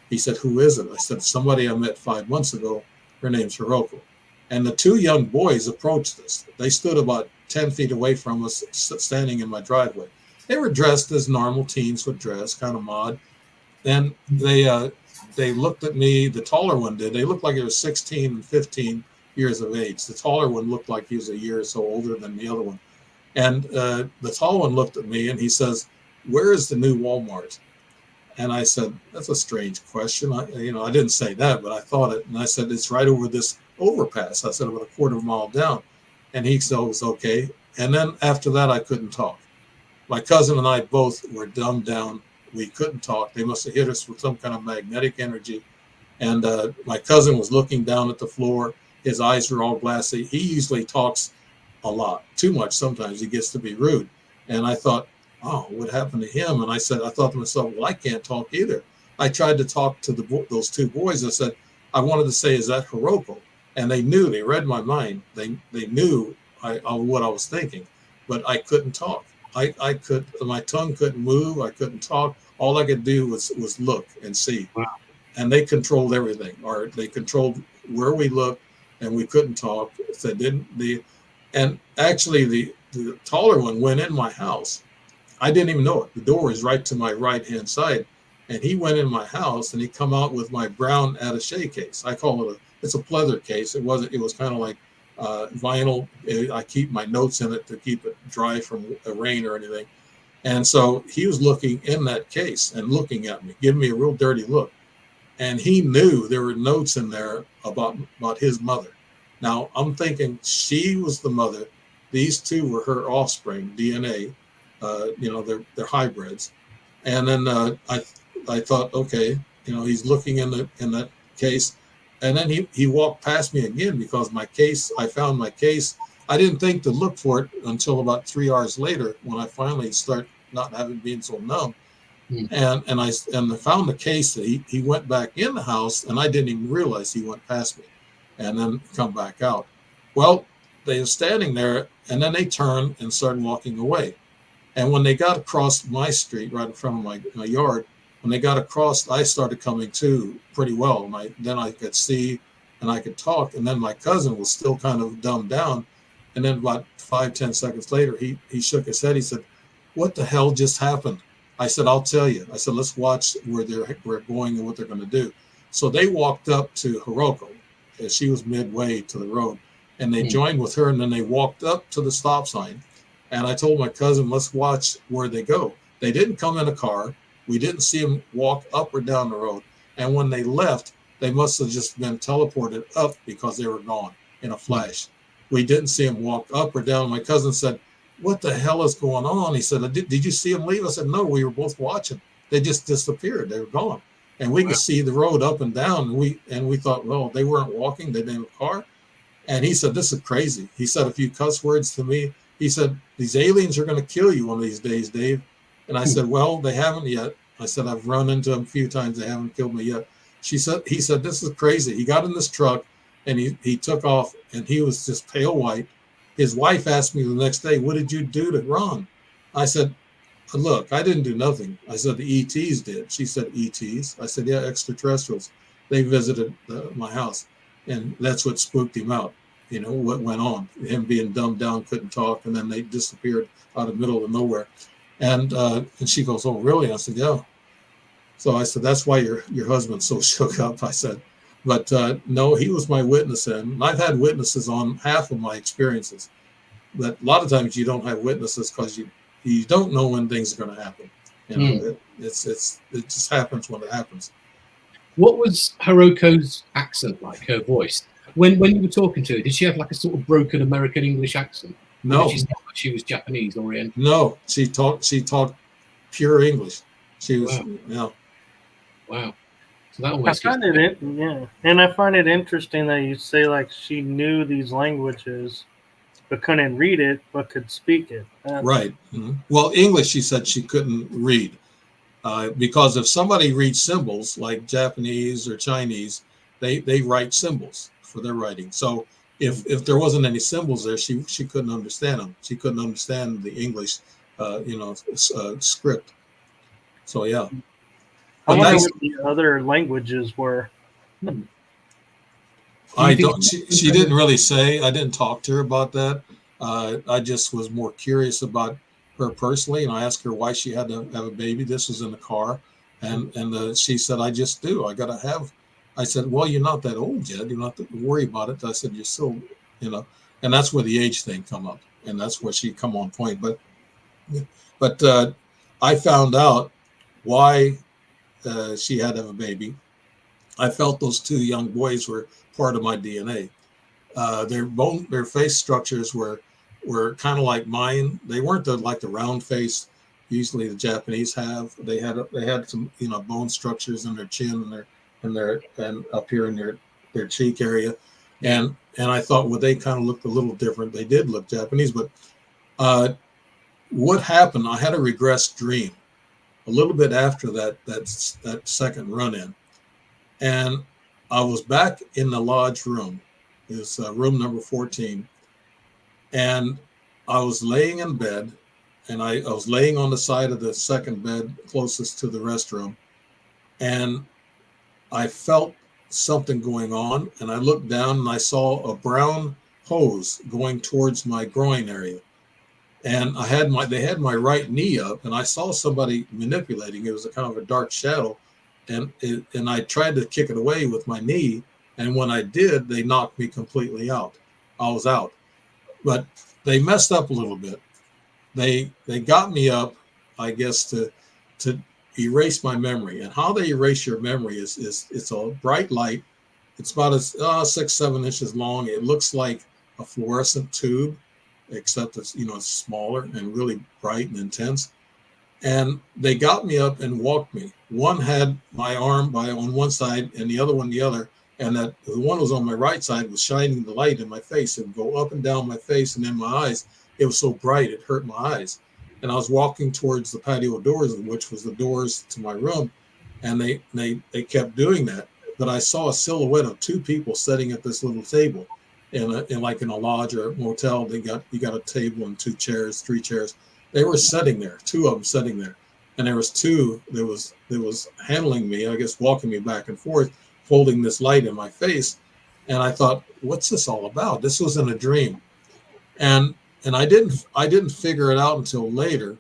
He said, who is it? I said, somebody I met 5 months ago. Her name's Hiroko. And the two young boys approached us. They stood about 10 feet away from us, standing in my driveway. They were dressed as normal teens would dress, kind of mod. And they looked at me. The taller one did. They looked like they were 16 and 15 years of age. The taller one looked like he was a year or so older than the other one. And the tall one looked at me and he says, where is the new Walmart? And I said, that's a strange question. I didn't say that, but I thought it. And I said, it's right over this overpass. I said, about a quarter mile down. And he said, it was okay. And then after that, I couldn't talk. My cousin and I both were dumbed down. We couldn't talk. They must have hit us with some kind of magnetic energy. And my cousin was looking down at the floor. His eyes were all glassy. He usually talks a lot, too much sometimes. He gets to be rude. And I thought, oh, what happened to him? And I thought to myself, well, I can't talk either. I tried to talk to those two boys. I said, I wanted to say, is that Hiroko? And they knew, they read my mind. They knew what I was thinking, but I couldn't talk. My tongue couldn't move. I couldn't talk. All I could do was look and see. Wow. And they controlled everything, or they controlled where we looked, and we couldn't talk. So and actually the taller one went in my house. I didn't even know it. The door was right to my right-hand side. And he went in my house and he come out with my brown attaché case. I call it it's a pleather case. It was kind of like vinyl. I keep my notes in it to keep it dry from rain or anything. And so he was looking in that case and looking at me, giving me a real dirty look. And he knew there were notes in there about his mother. Now I'm thinking she was the mother. These two were her offspring, DNA. They're hybrids. And then I thought, okay, he's looking in that case. And then he walked past me again because I found my case. I didn't think to look for it until about 3 hours later when I finally start not being so numb. And I found the case that he went back in the house and I didn't even realize he went past me and then come back out. Well, they were standing there and then they turned and started walking away. And when they got across my street right in front of my yard, when they got across, I started coming to pretty well. And then I could see and I could talk. And then my cousin was still kind of dumbed down. And then about 5-10 seconds later, he shook his head. He said, what the hell just happened? I said, I'll tell you. I said, let's watch where we're going and what they're going to do. So they walked up to Hiroko. She was midway to the road. And they joined with her. And then they walked up to the stop sign. And I told my cousin, let's watch where they go. They didn't come in a car. We didn't see them walk up or down the road. And when they left, they must have just been teleported up because they were gone in a flash. We didn't see them walk up or down. My cousin said, what the hell is going on? He said, did you see them leave? I said, no, we were both watching. They just disappeared. They were gone. And we could see the road up and down. And we thought, well, they weren't walking. They didn't have a car. And he said, this is crazy. He said a few cuss words to me. He said, these aliens are going to kill you one of these days, Dave. And I said, well, they haven't yet. I said, I've run into them a few times. They haven't killed me yet. He said, this is crazy. He got in this truck and he took off, and he was just pale white. His wife asked me the next day, what did you do to Ron? I said, look, I didn't do nothing. I said, the ETs did. She said, ETs? I said, yeah, extraterrestrials. They visited my house, and that's what spooked him out. You know, what went on, him being dumbed down, couldn't talk, and then they disappeared out of the middle of nowhere. And she goes, oh, really? I said, yeah. So I said, that's why your husband's so shook up. I said, but no, he was my witness. And I've had witnesses on half of my experiences. But a lot of times you don't have witnesses because you don't know when things are going to happen. You know, it just happens when it happens. What was Haruko's accent like, her voice? When you were talking to her, did she have like a sort of broken American English accent? No. Did she sound like she was Japanese or Oriental? No, she talked pure English. She was, Wow. So that almost and I find it interesting that you say like she knew these languages but couldn't read it but could speak it. Right. Mm-hmm. Well, English, she said she couldn't read because if somebody reads symbols like Japanese or Chinese, they write symbols for their writing. So if there wasn't any symbols there, she couldn't understand them. She couldn't understand the English, script. So yeah. I wonder what the other languages were. I don't. She didn't really say. I didn't talk to her about that. I just was more curious about her personally, and I asked her why she had to have a baby. This was in the car, and she said, "I just do. I gotta have." I said, "Well, you're not that old yet. You're not to worry about it." I said, "You're still, and that's where the age thing come up, and that's where she come on point. But I found out why she had to have a baby. I felt those two young boys were part of my DNA. Their face structures were kind of like mine. They weren't like the round face usually the Japanese have. They had some bone structures in their chin and up here in their cheek area, and I thought, well, they kind of looked a little different. They did look Japanese, but what happened? I had a regressed dream a little bit after that second run-in, and I was back in the lodge room. It was room number 14, and I was laying in bed, and I was laying on the side of the second bed closest to the restroom, and I felt something going on, and I looked down and I saw a brown hose going towards my groin area. And they had my right knee up, and I saw somebody manipulating. It was a kind of a dark shadow, and I tried to kick it away with my knee. And when I did, they knocked me completely out. I was out, but they messed up a little bit. They got me up, I guess, to erase my memory. And how they erase your memory is it's a bright light. It's about 6-7 inches long. It looks like a fluorescent tube, except it's it's smaller and really bright and intense. And they got me up and walked me. One had my arm on one side and the other one the other, and that the one was on my right side was shining the light in my face and go up and down my face and in my eyes. It was so bright it hurt my eyes. And I was walking towards the patio doors, which was the doors to my room, and they kept doing that. But I saw a silhouette of two people sitting at this little table. In a lodge or a motel, you got a table and 2 chairs, 3 chairs. They were sitting there, 2 of them sitting there, and there was 2 that was handling me, I guess, walking me back and forth, holding this light in my face. And I thought, what's this all about? This was in a dream, and I didn't figure it out until later.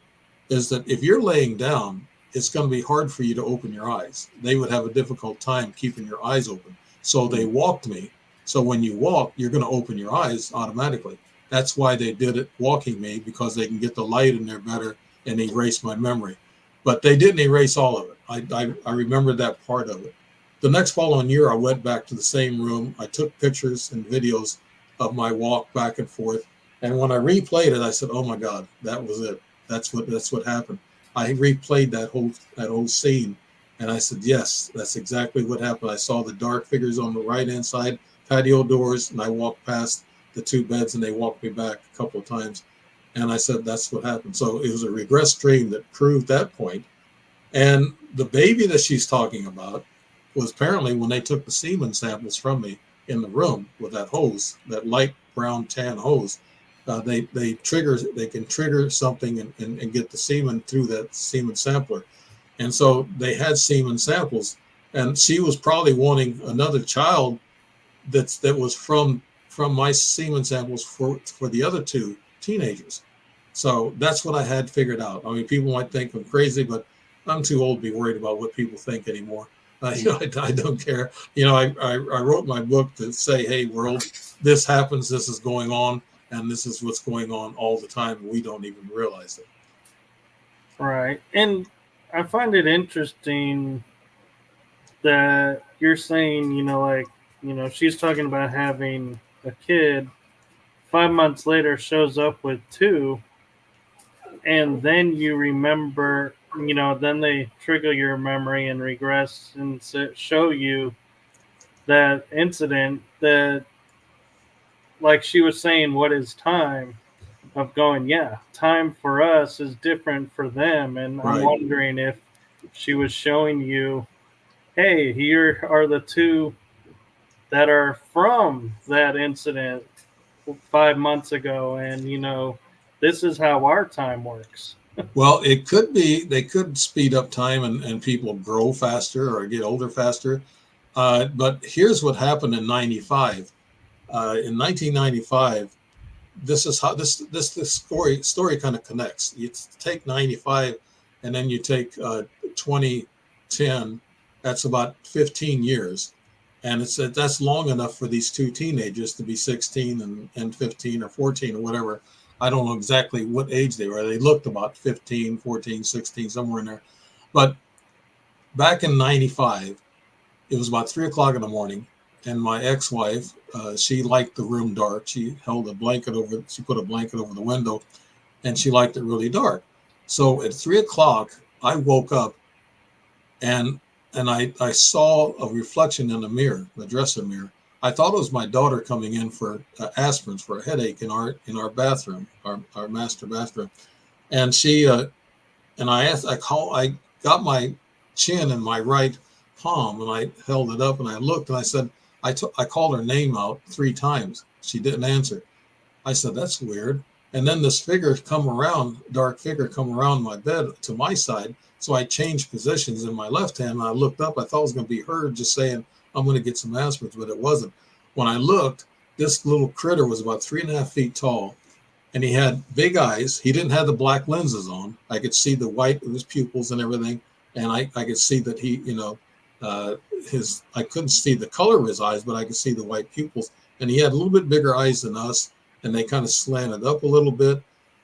Is that if you're laying down, it's going to be hard for you to open your eyes. They would have a difficult time keeping your eyes open, so they walked me. So when you walk, you're going to open your eyes automatically. That's why they did it walking me, because they can get the light in there better and erase my memory. But they didn't erase all of it. I remember that part of it. The next following year, I went back to the same room. I took pictures and videos of my walk back and forth. And when I replayed it, I said, "Oh my God, that was it. That's what happened." I replayed that whole scene, and I said, "Yes, that's exactly what happened." I saw the dark figures on the right-hand side, patio doors, and I walked past the 2 beds, and they walked me back a couple of times. And I said, that's what happened. So it was a regress dream that proved that point. And the baby that she's talking about was apparently when they took the semen samples from me in the room with that hose, that light brown tan hose, they can trigger something and get the semen through that semen sampler. And so they had semen samples, and she was probably wanting another child that was from my semen samples for the other two teenagers. So that's what I had figured out. I mean, people might think I'm crazy, but I'm too old to be worried about what people think anymore. I don't care. I wrote my book to say, hey, world, this happens, this is going on, and this is what's going on all the time. We don't even realize it. Right. And I find it interesting that you're saying, she's talking about having a kid. 5 months later, shows up with two, and then you remember, then they trigger your memory and regress and show you that incident that, like she was saying, what is time? Of going, yeah, time for us is different for them. And Right. I'm wondering if she was showing you, hey, here are the two that are from that incident 5 months ago, and this is how our time works. Well, it could be they could speed up time and people grow faster or get older faster. But here's what happened in 95. In 1995, this is how this story kind of connects. You take 95 and then you take 2010, that's about 15 years. And that's long enough for these two teenagers to be 16 and 15 or 14 or whatever. I don't know exactly what age they were. They looked about 15, 14, 16, somewhere in there. But back in 95, it was about 3 o'clock in the morning. And my ex-wife, she liked the room dark. She put a blanket over the window, and she liked it really dark. So at 3 o'clock, I woke up and I saw a reflection in the mirror, the dresser mirror. I thought it was my daughter coming in for aspirins for a headache in our bathroom, our master bathroom. And she and I got my chin in my right palm and I held it up and I looked and I said, I called her name out 3 times. She didn't answer. I said, that's weird. And then this dark figure come around my bed to my side. So I changed positions in my left hand and I looked up. I thought it was going to be her just saying, I'm going to get some aspirins, but it wasn't. When I looked, this little critter was about 3.5 feet tall and he had big eyes. He didn't have the black lenses on. I could see the white of his pupils and everything. And I could see that he, I couldn't see the color of his eyes, but I could see the white pupils. And he had a little bit bigger eyes than us, and they kind of slanted up a little bit.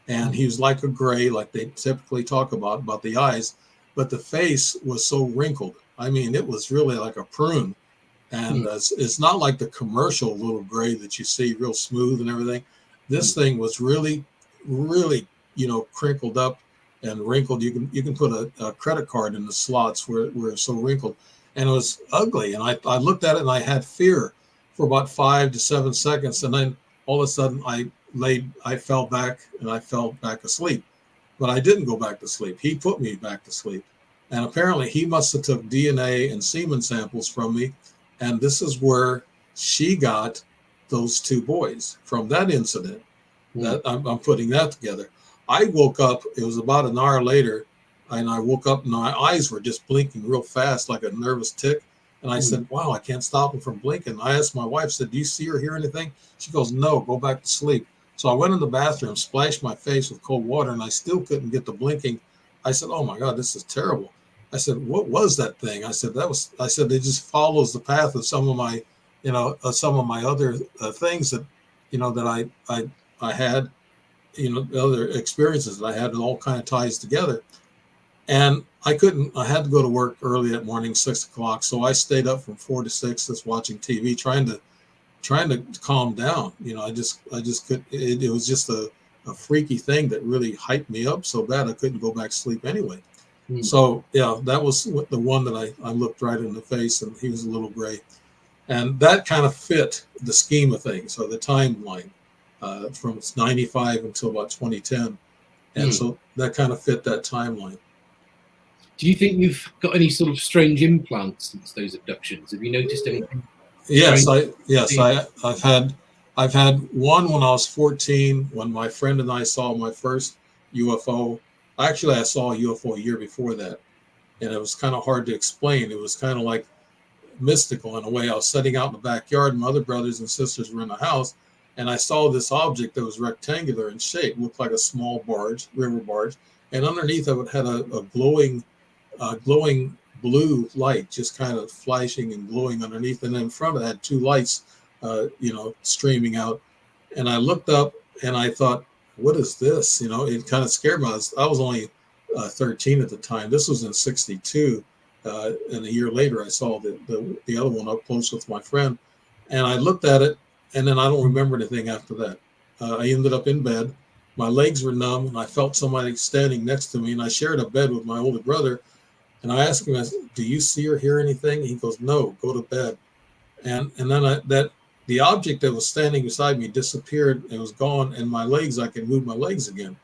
And he was like a gray, like they typically talk about the eyes, but the face was so wrinkled. I mean, it was really like a prune. And it's not like the commercial little gray that you see, real smooth and everything. This thing was really, really, crinkled up and wrinkled. You can put a credit card in the slots where it's so wrinkled, and it was ugly. And I looked at it and I had fear for about 5 to 7 seconds, and then all of a sudden I fell back asleep. But I didn't go back to sleep. He put me back to sleep, and apparently he must have took DNA and semen samples from me, and this is where she got those 2 boys from that incident. That I'm putting that together. I woke up, it was about an hour later, and I woke up and my eyes were just blinking real fast like a nervous tick. And I said, wow, I can't stop them from blinking. I asked my wife, said, do you see or hear anything? She goes, no, go back to sleep. So I went in the bathroom, splashed my face with cold water, and I still couldn't get the blinking. I said, oh my God, this is terrible. I said, what was that thing? I said, it just follows the path of some of my, other things that, that I had, other experiences that I had. It all kind of ties together. And I had to go to work early that morning, 6 o'clock. So I stayed up from 4 to 6 just watching TV, trying to calm down. I just could, it was just a freaky thing that really hyped me up so bad I couldn't go back to sleep anyway. So yeah, that was the one that I looked right in the face, and he was a little gray. And that kind of fit the scheme of things, or the timeline. from 95 until about 2010. And so that kind of fit that timeline. Do you think you've got any sort of strange implants since those abductions? Have you noticed anything? Yes, I've had one when I was 14, when my friend and I saw my first UFO. Actually, I saw a UFO a year before that, and it was kind of hard to explain. It was kind of like mystical in a way. I was sitting out in the backyard, and my other brothers and sisters were in the house, and I saw this object that was rectangular in shape, looked like a small barge, river barge, and underneath of it had a glowing blue light, just kind of flashing and glowing underneath, and in front of it had two lights, streaming out. And I looked up and I thought, what is this? It kind of scared me. I was only 13 at the time. This was in '62, and a year later I saw the other one up close with my friend, and I looked at it, and then I don't remember anything after that. I ended up in bed. My legs were numb, and I felt somebody standing next to me, and I shared a bed with my older brother. And I asked him, I said, do you see or hear anything? He goes, no, go to bed. And then the object that was standing beside me disappeared and was gone. And my legs, I could move my legs again.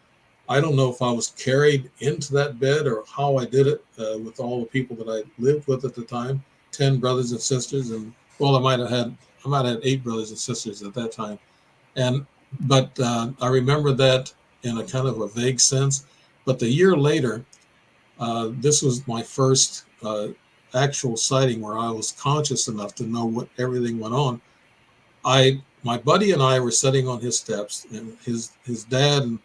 I don't know if I was carried into that bed or how I did it with all the people that I lived with at the time, 10 brothers and sisters. And well, I might have had 8 brothers and sisters at that time. But I remember that in a kind of a vague sense. But the year later, this was my first actual sighting where I was conscious enough to know what everything went on. My buddy and I were sitting on his steps, and his dad and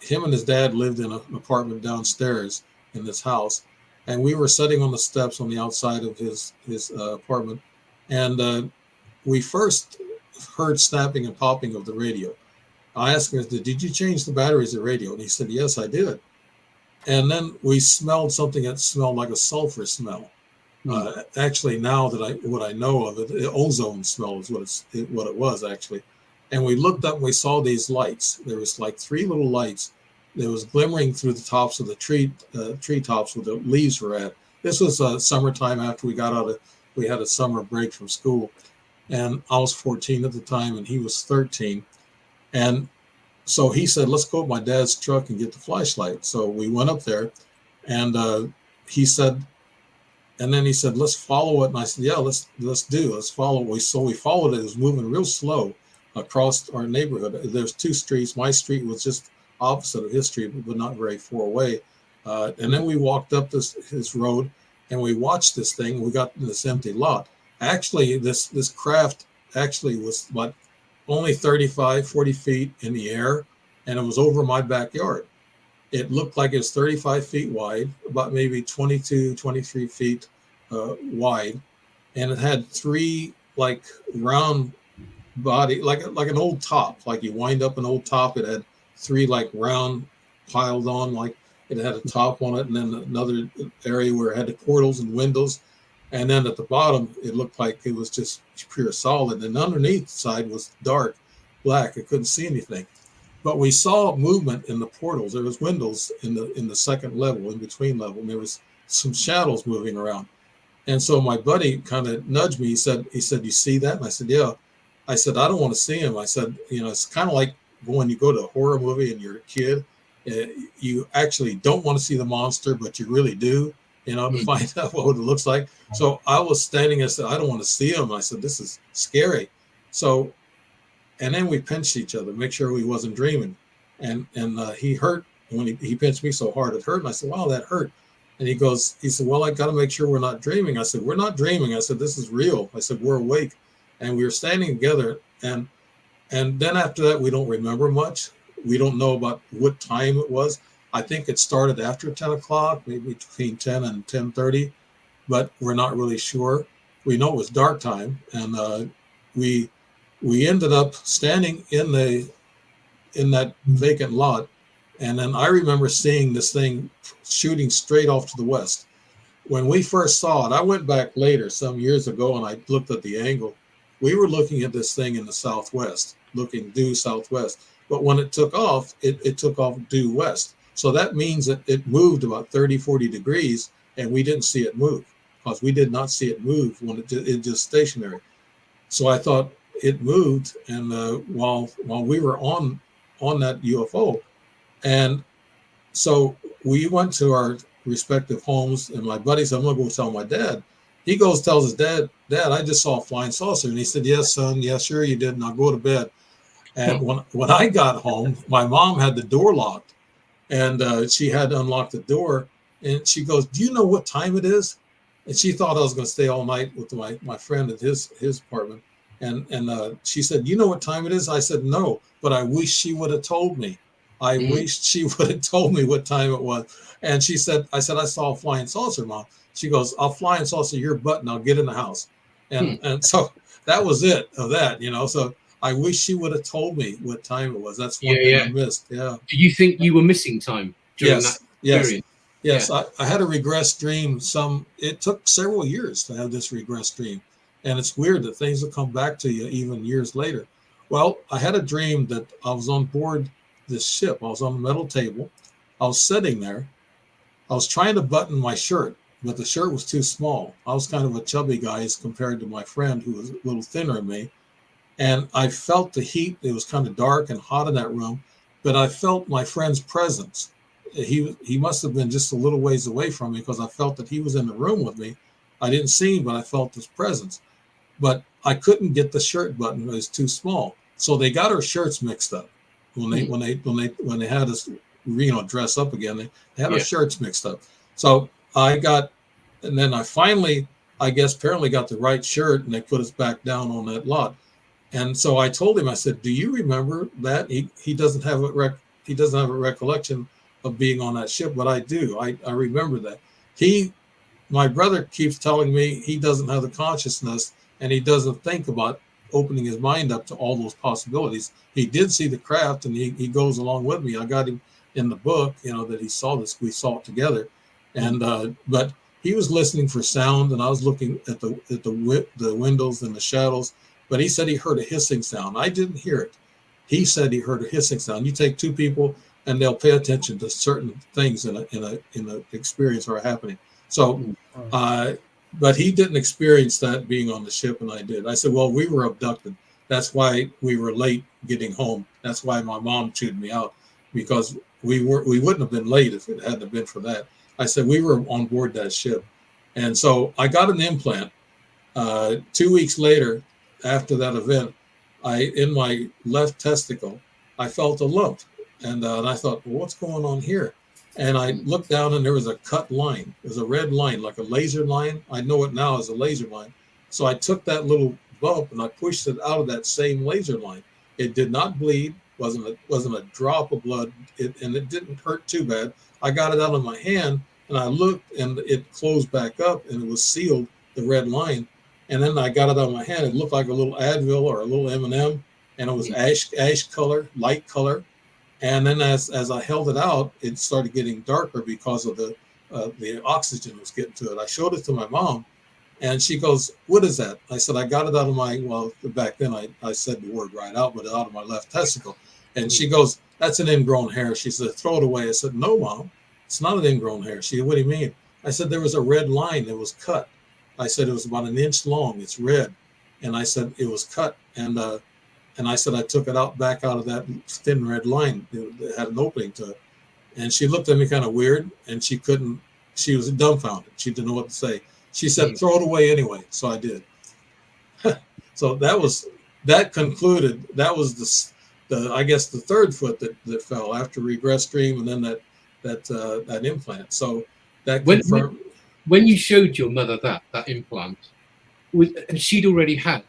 him and his dad lived in an apartment downstairs in this house, and we were sitting on the steps on the outside of his apartment, and we first heard snapping and popping of the radio. I asked him, did you change the batteries of the radio? And he said, yes, I did. And then we smelled something that smelled like a sulfur smell. Actually, now that what I know of it, ozone smell is what it was actually. And we looked up and we saw these lights. There was like 3 little lights that was glimmering through the tops of the treetops where the leaves were at. This was summertime after we had a summer break from school, and I was 14 at the time and he was 13. And so he said, let's go to my dad's truck and get the flashlight. So we went up there, and he said, let's follow it. And I said, yeah, let's follow it. So we followed it. It was moving real slow across our neighborhood. There's 2 streets. My street was just opposite of his street, but not very far away. And then we walked up his road, and we watched this thing. We got in this empty lot. Actually, this craft actually was about only 35, 40 feet in the air, and it was over my backyard. It looked like it was 35 feet wide, about maybe 22, 23 feet wide, and it had 3 like round body, like an old top, like you wind up an old top. It had 3 like round piled on, like it had a top on it, and then another area where it had the portals and windows. And then at the bottom, it looked like it was just pure solid. And underneath the side was dark, black. I couldn't see anything. But we saw movement in the portals. There was windows in the second level, in between level. And there was some shadows moving around. And so my buddy kind of nudged me. He said, you see that? And I said, yeah. I said, I don't want to see him. I said, it's kind of like when you go to a horror movie and you're a kid, you actually don't want to see the monster, but you really do. To find out what it looks like. So I was standing and said, I don't want to see him. I said, this is scary. So, and then we pinched each other, make sure we wasn't dreaming. And he hurt when he pinched me so hard, it hurt. And I said, wow, that hurt. And he said, well, I got to make sure we're not dreaming. I said, we're not dreaming. I said, this is real. I said, we're awake. And we were standing together. And then after that, we don't remember much. We don't know about what time it was. I think it started after 10 o'clock, maybe between 10 and 10:30, but we're not really sure. We know it was dark time, and we ended up standing in that vacant lot, and then I remember seeing this thing shooting straight off to the west. When we first saw it, I went back later, some years ago, and I looked at the angle. We were looking at this thing in the southwest, looking due southwest, but when it took off, it took off due west. So that means that it moved about 30, 40 degrees, and we didn't see it move because we did not see it move when it just stationary. So I thought it moved, and while we were on that UFO, and so we went to our respective homes, and my buddy said, "I'm gonna go tell my dad." He goes, tells his dad, "Dad, I just saw a flying saucer," and he said, "Yes, son. Yeah, sure you did. Now go to bed." And when I got home, my mom had the door locked, and she had to unlock the door. And she goes, "Do you know what time it is?" And she thought I was going to stay all night with my friend at his apartment. And she said, "You know what time it is?" I said, "No, but I wish she would have told me. I wish she would have told me what time it was." And she said, "I saw a flying saucer, Mom." She goes, "I'll fly and saucer your butt, and I'll get in the house." And so that was it of that, So I wish she would have told me what time it was. That's one thing I missed. Yeah. Do you think you were missing time during that experience? Yes. I had a regress dream. It took several years to have this regress dream. And it's weird that things will come back to you even years later. Well, I had a dream that I was on board this ship. I was on a metal table. I was sitting there. I was trying to button my shirt, but the shirt was too small. I was kind of a chubby guy as compared to my friend who was a little thinner than me. And I felt the heat. It was kind of dark and hot in that room, but I felt my friend's presence. He must have been just a little ways away from me because I felt that he was in the room with me. I didn't see him, but I felt his presence. But I couldn't get the shirt button; it was too small. So they got our shirts mixed up when they had us, dress up again. They had our shirts mixed up. So and then I finally, I guess, apparently got the right shirt, and they put us back down on that lot. And so I told him, I said, "Do you remember that?" He doesn't have a recollection of being on that ship, but I do. I remember that. My brother keeps telling me he doesn't have the consciousness and he doesn't think about opening his mind up to all those possibilities. He did see the craft, and he goes along with me. I got him in the book, that he saw this. We saw it together, and but he was listening for sound, and I was looking at the windows and the shadows. But he said he heard a hissing sound. I didn't hear it. He said he heard a hissing sound. You take two people, and they'll pay attention to certain things in a experience or a happening. So, but he didn't experience that being on the ship, and I did. I said, "Well, we were abducted. That's why we were late getting home. That's why my mom chewed me out, because we wouldn't have been late if it hadn't been for that." I said, "We were on board that ship," and so I got an implant. 2 weeks later, after that event, in my left testicle, I felt a lump, and I thought, "Well, what's going on here?" And I looked down, and there was a cut line. It was a red line, like a laser line. I know it now as a laser line. So I took that little bump and I pushed it out of that same laser line. It did not bleed. wasn't a drop of blood, and it didn't hurt too bad. I got it out of my hand, and I looked, and it closed back up, and it was sealed, the red line. And then I got it out of my hand. It looked like a little Advil or a little M&M, and it was ash color, light color. And then as I held it out, it started getting darker because of the oxygen was getting to it. I showed it to my mom, and she goes, "What is that?" I said, "I got it out of back then I said the word right out, but out of my left testicle." And she goes, "That's an ingrown hair." She said, "Throw it away." I said, "No, Mom, it's not an ingrown hair." She said, "What do you mean?" I said, "There was a red line that was cut." I said, "It was about an inch long. It's red." And I said, "It was cut." And I said, "I took it back out of that thin red line. It had an opening to it." And she looked at me kind of weird, and she was dumbfounded. She didn't know what to say. She said, "Throw it away anyway." So I did. So that concluded. That was I guess the third foot that fell after regress dream, and then that implant. So that confirmed. When you showed your mother that implant, and she'd already had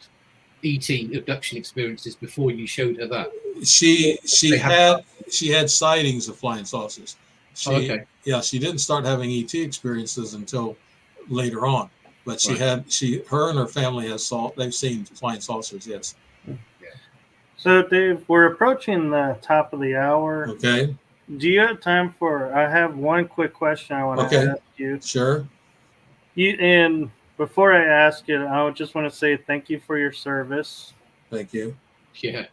ET abduction experiences before you showed her that. She had sightings of flying saucers. She didn't start having ET experiences until later on, but her and her family they've seen flying saucers. Yes. So Dave, we're approaching the top of the hour. Okay. Do you have time I have one quick question I want to ask you. Sure. And before I ask it, I just want to say thank you for your service. Thank you. Yeah.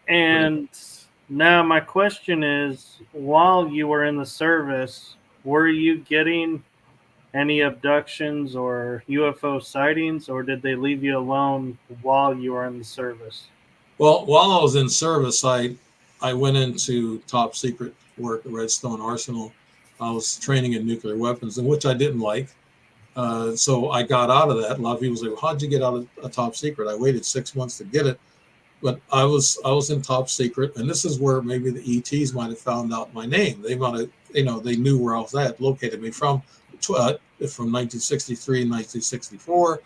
And now my question is, while you were in the service, were you getting any abductions or UFO sightings, or did they leave you alone while you were in the service? Well, while I was in service, I went into top secret work at Redstone Arsenal. I was training in nuclear weapons, and which I didn't like. So I got out of that. A lot of people say, well, how'd you get out of a top secret? I waited 6 months to get it, but I was in top secret, and this is where maybe the ETs might have found out my name. They might have, they knew where I was at, located me from 1963 and 1964.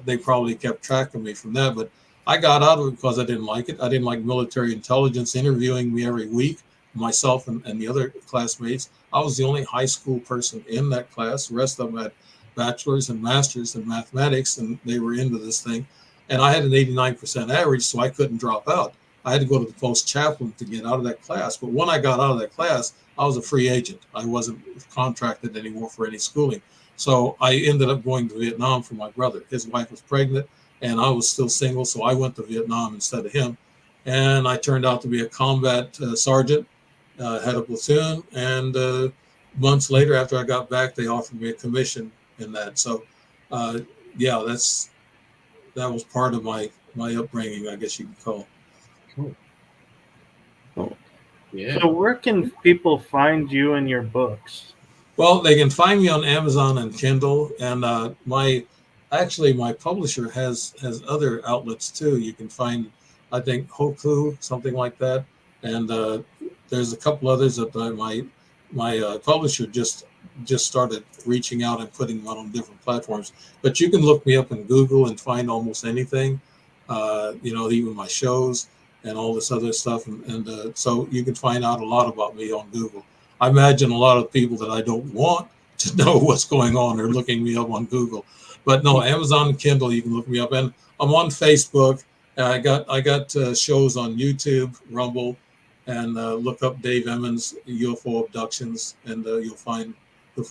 They probably kept track of me from that, but I got out of it because I didn't like it. I didn't like military intelligence interviewing me every week, myself and the other classmates. I was the only high school person in that class. The rest of them had bachelor's and master's in mathematics, and they were into this thing. And I had an 89% average, so I couldn't drop out. I had to go to the post chaplain to get out of that class. But when I got out of that class, I was a free agent. I wasn't contracted anymore for any schooling. So I ended up going to Vietnam for my brother. His wife was pregnant, and I was still single, so I went to Vietnam instead of him. And I turned out to be a combat sergeant, had a platoon, and months later, after I got back, they offered me a commission in that. So, yeah, that was part of my upbringing, I guess you could call. Cool. Yeah. So where can people find you and your books? Well, they can find me on Amazon and Kindle, and my publisher has other outlets too. You can find, I think, Hoku, something like that, and there's a couple others that my publisher just started reaching out and putting them out on different platforms. But you can look me up in Google and find almost anything, even my shows and all this other stuff. And so you can find out a lot about me on Google. I imagine a lot of people that I don't want to know what's going on are looking me up on Google. But no, Amazon and Kindle, you can look me up. And I'm on Facebook. I got shows on YouTube, Rumble, and look up Dave Emmons UFO abductions, and you'll find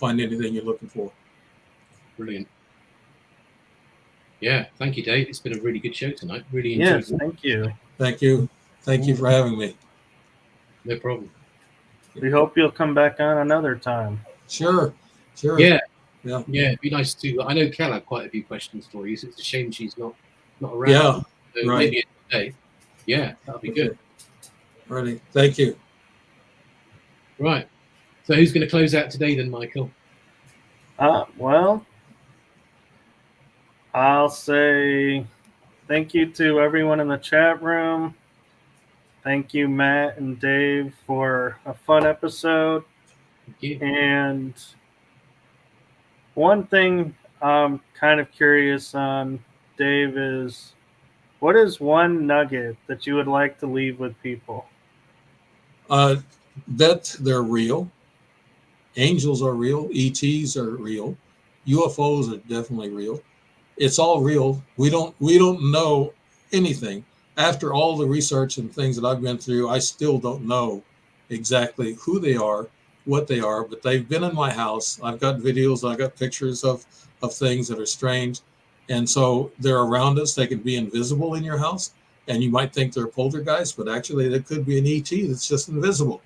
anything you're looking for. Brilliant. Yeah, thank you, Dave. It's been a really good show tonight. Really enjoyed it. Yes, thank you. Thank you for having me. No problem. We hope you'll come back on another time. Sure. Yeah. Yeah. It'd be nice to. I know Kell had quite a few questions for you, so it's a shame she's not around. Yeah, so right. Maybe another day. Yeah, that'll be good. Ready. Thank you. Right. So who's going to close out today then, Michael? Well, I'll say thank you to everyone in the chat room. Thank you, Matt and Dave, for a fun episode. Thank you. And one thing I'm kind of curious on, Dave, is what is one nugget that you would like to leave with people? That they're real. Angels are real. ETs are real. UFOs are definitely real. It's all real. We don't know anything. After all the research and things that I've been through, I still don't know exactly who they are, what they are, but they've been in my house. I've got videos, I've got pictures of things that are strange. And so they're around us. They can be invisible in your house, and you might think they're poltergeists, but actually they could be an ET that's just invisible.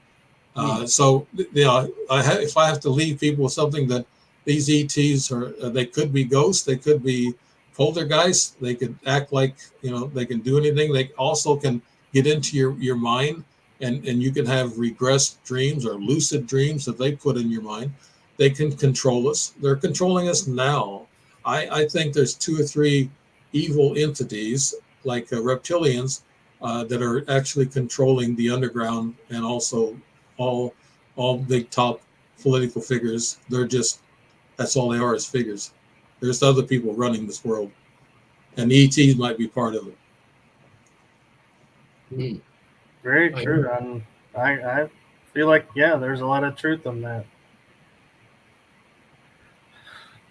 So, if I have to leave people with something, that these ETs they could be ghosts, they could be poltergeists, they could act like, they can do anything. They also can get into your mind, and you can have regressed dreams or lucid dreams that they put in your mind. They can control us. They're controlling us now. I think there's 2 or 3 evil entities like reptilians that are actually controlling the underground, and also all big top political figures. That's all they are, is figures. There's other people running this world, and the ETs might be part of it. Very true. I feel like, there's a lot of truth in that.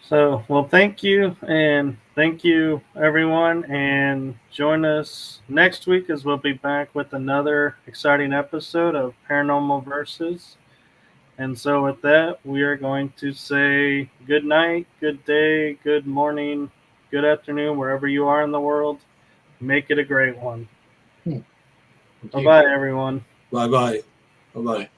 So, well, thank you, and thank you, everyone, and join us next week as we'll be back with another exciting episode of Paranormal Versus. And so with that, we are going to say good night, good day, good morning, good afternoon, wherever you are in the world. Make it a great one. Bye-bye, everyone. Bye-bye. Bye-bye.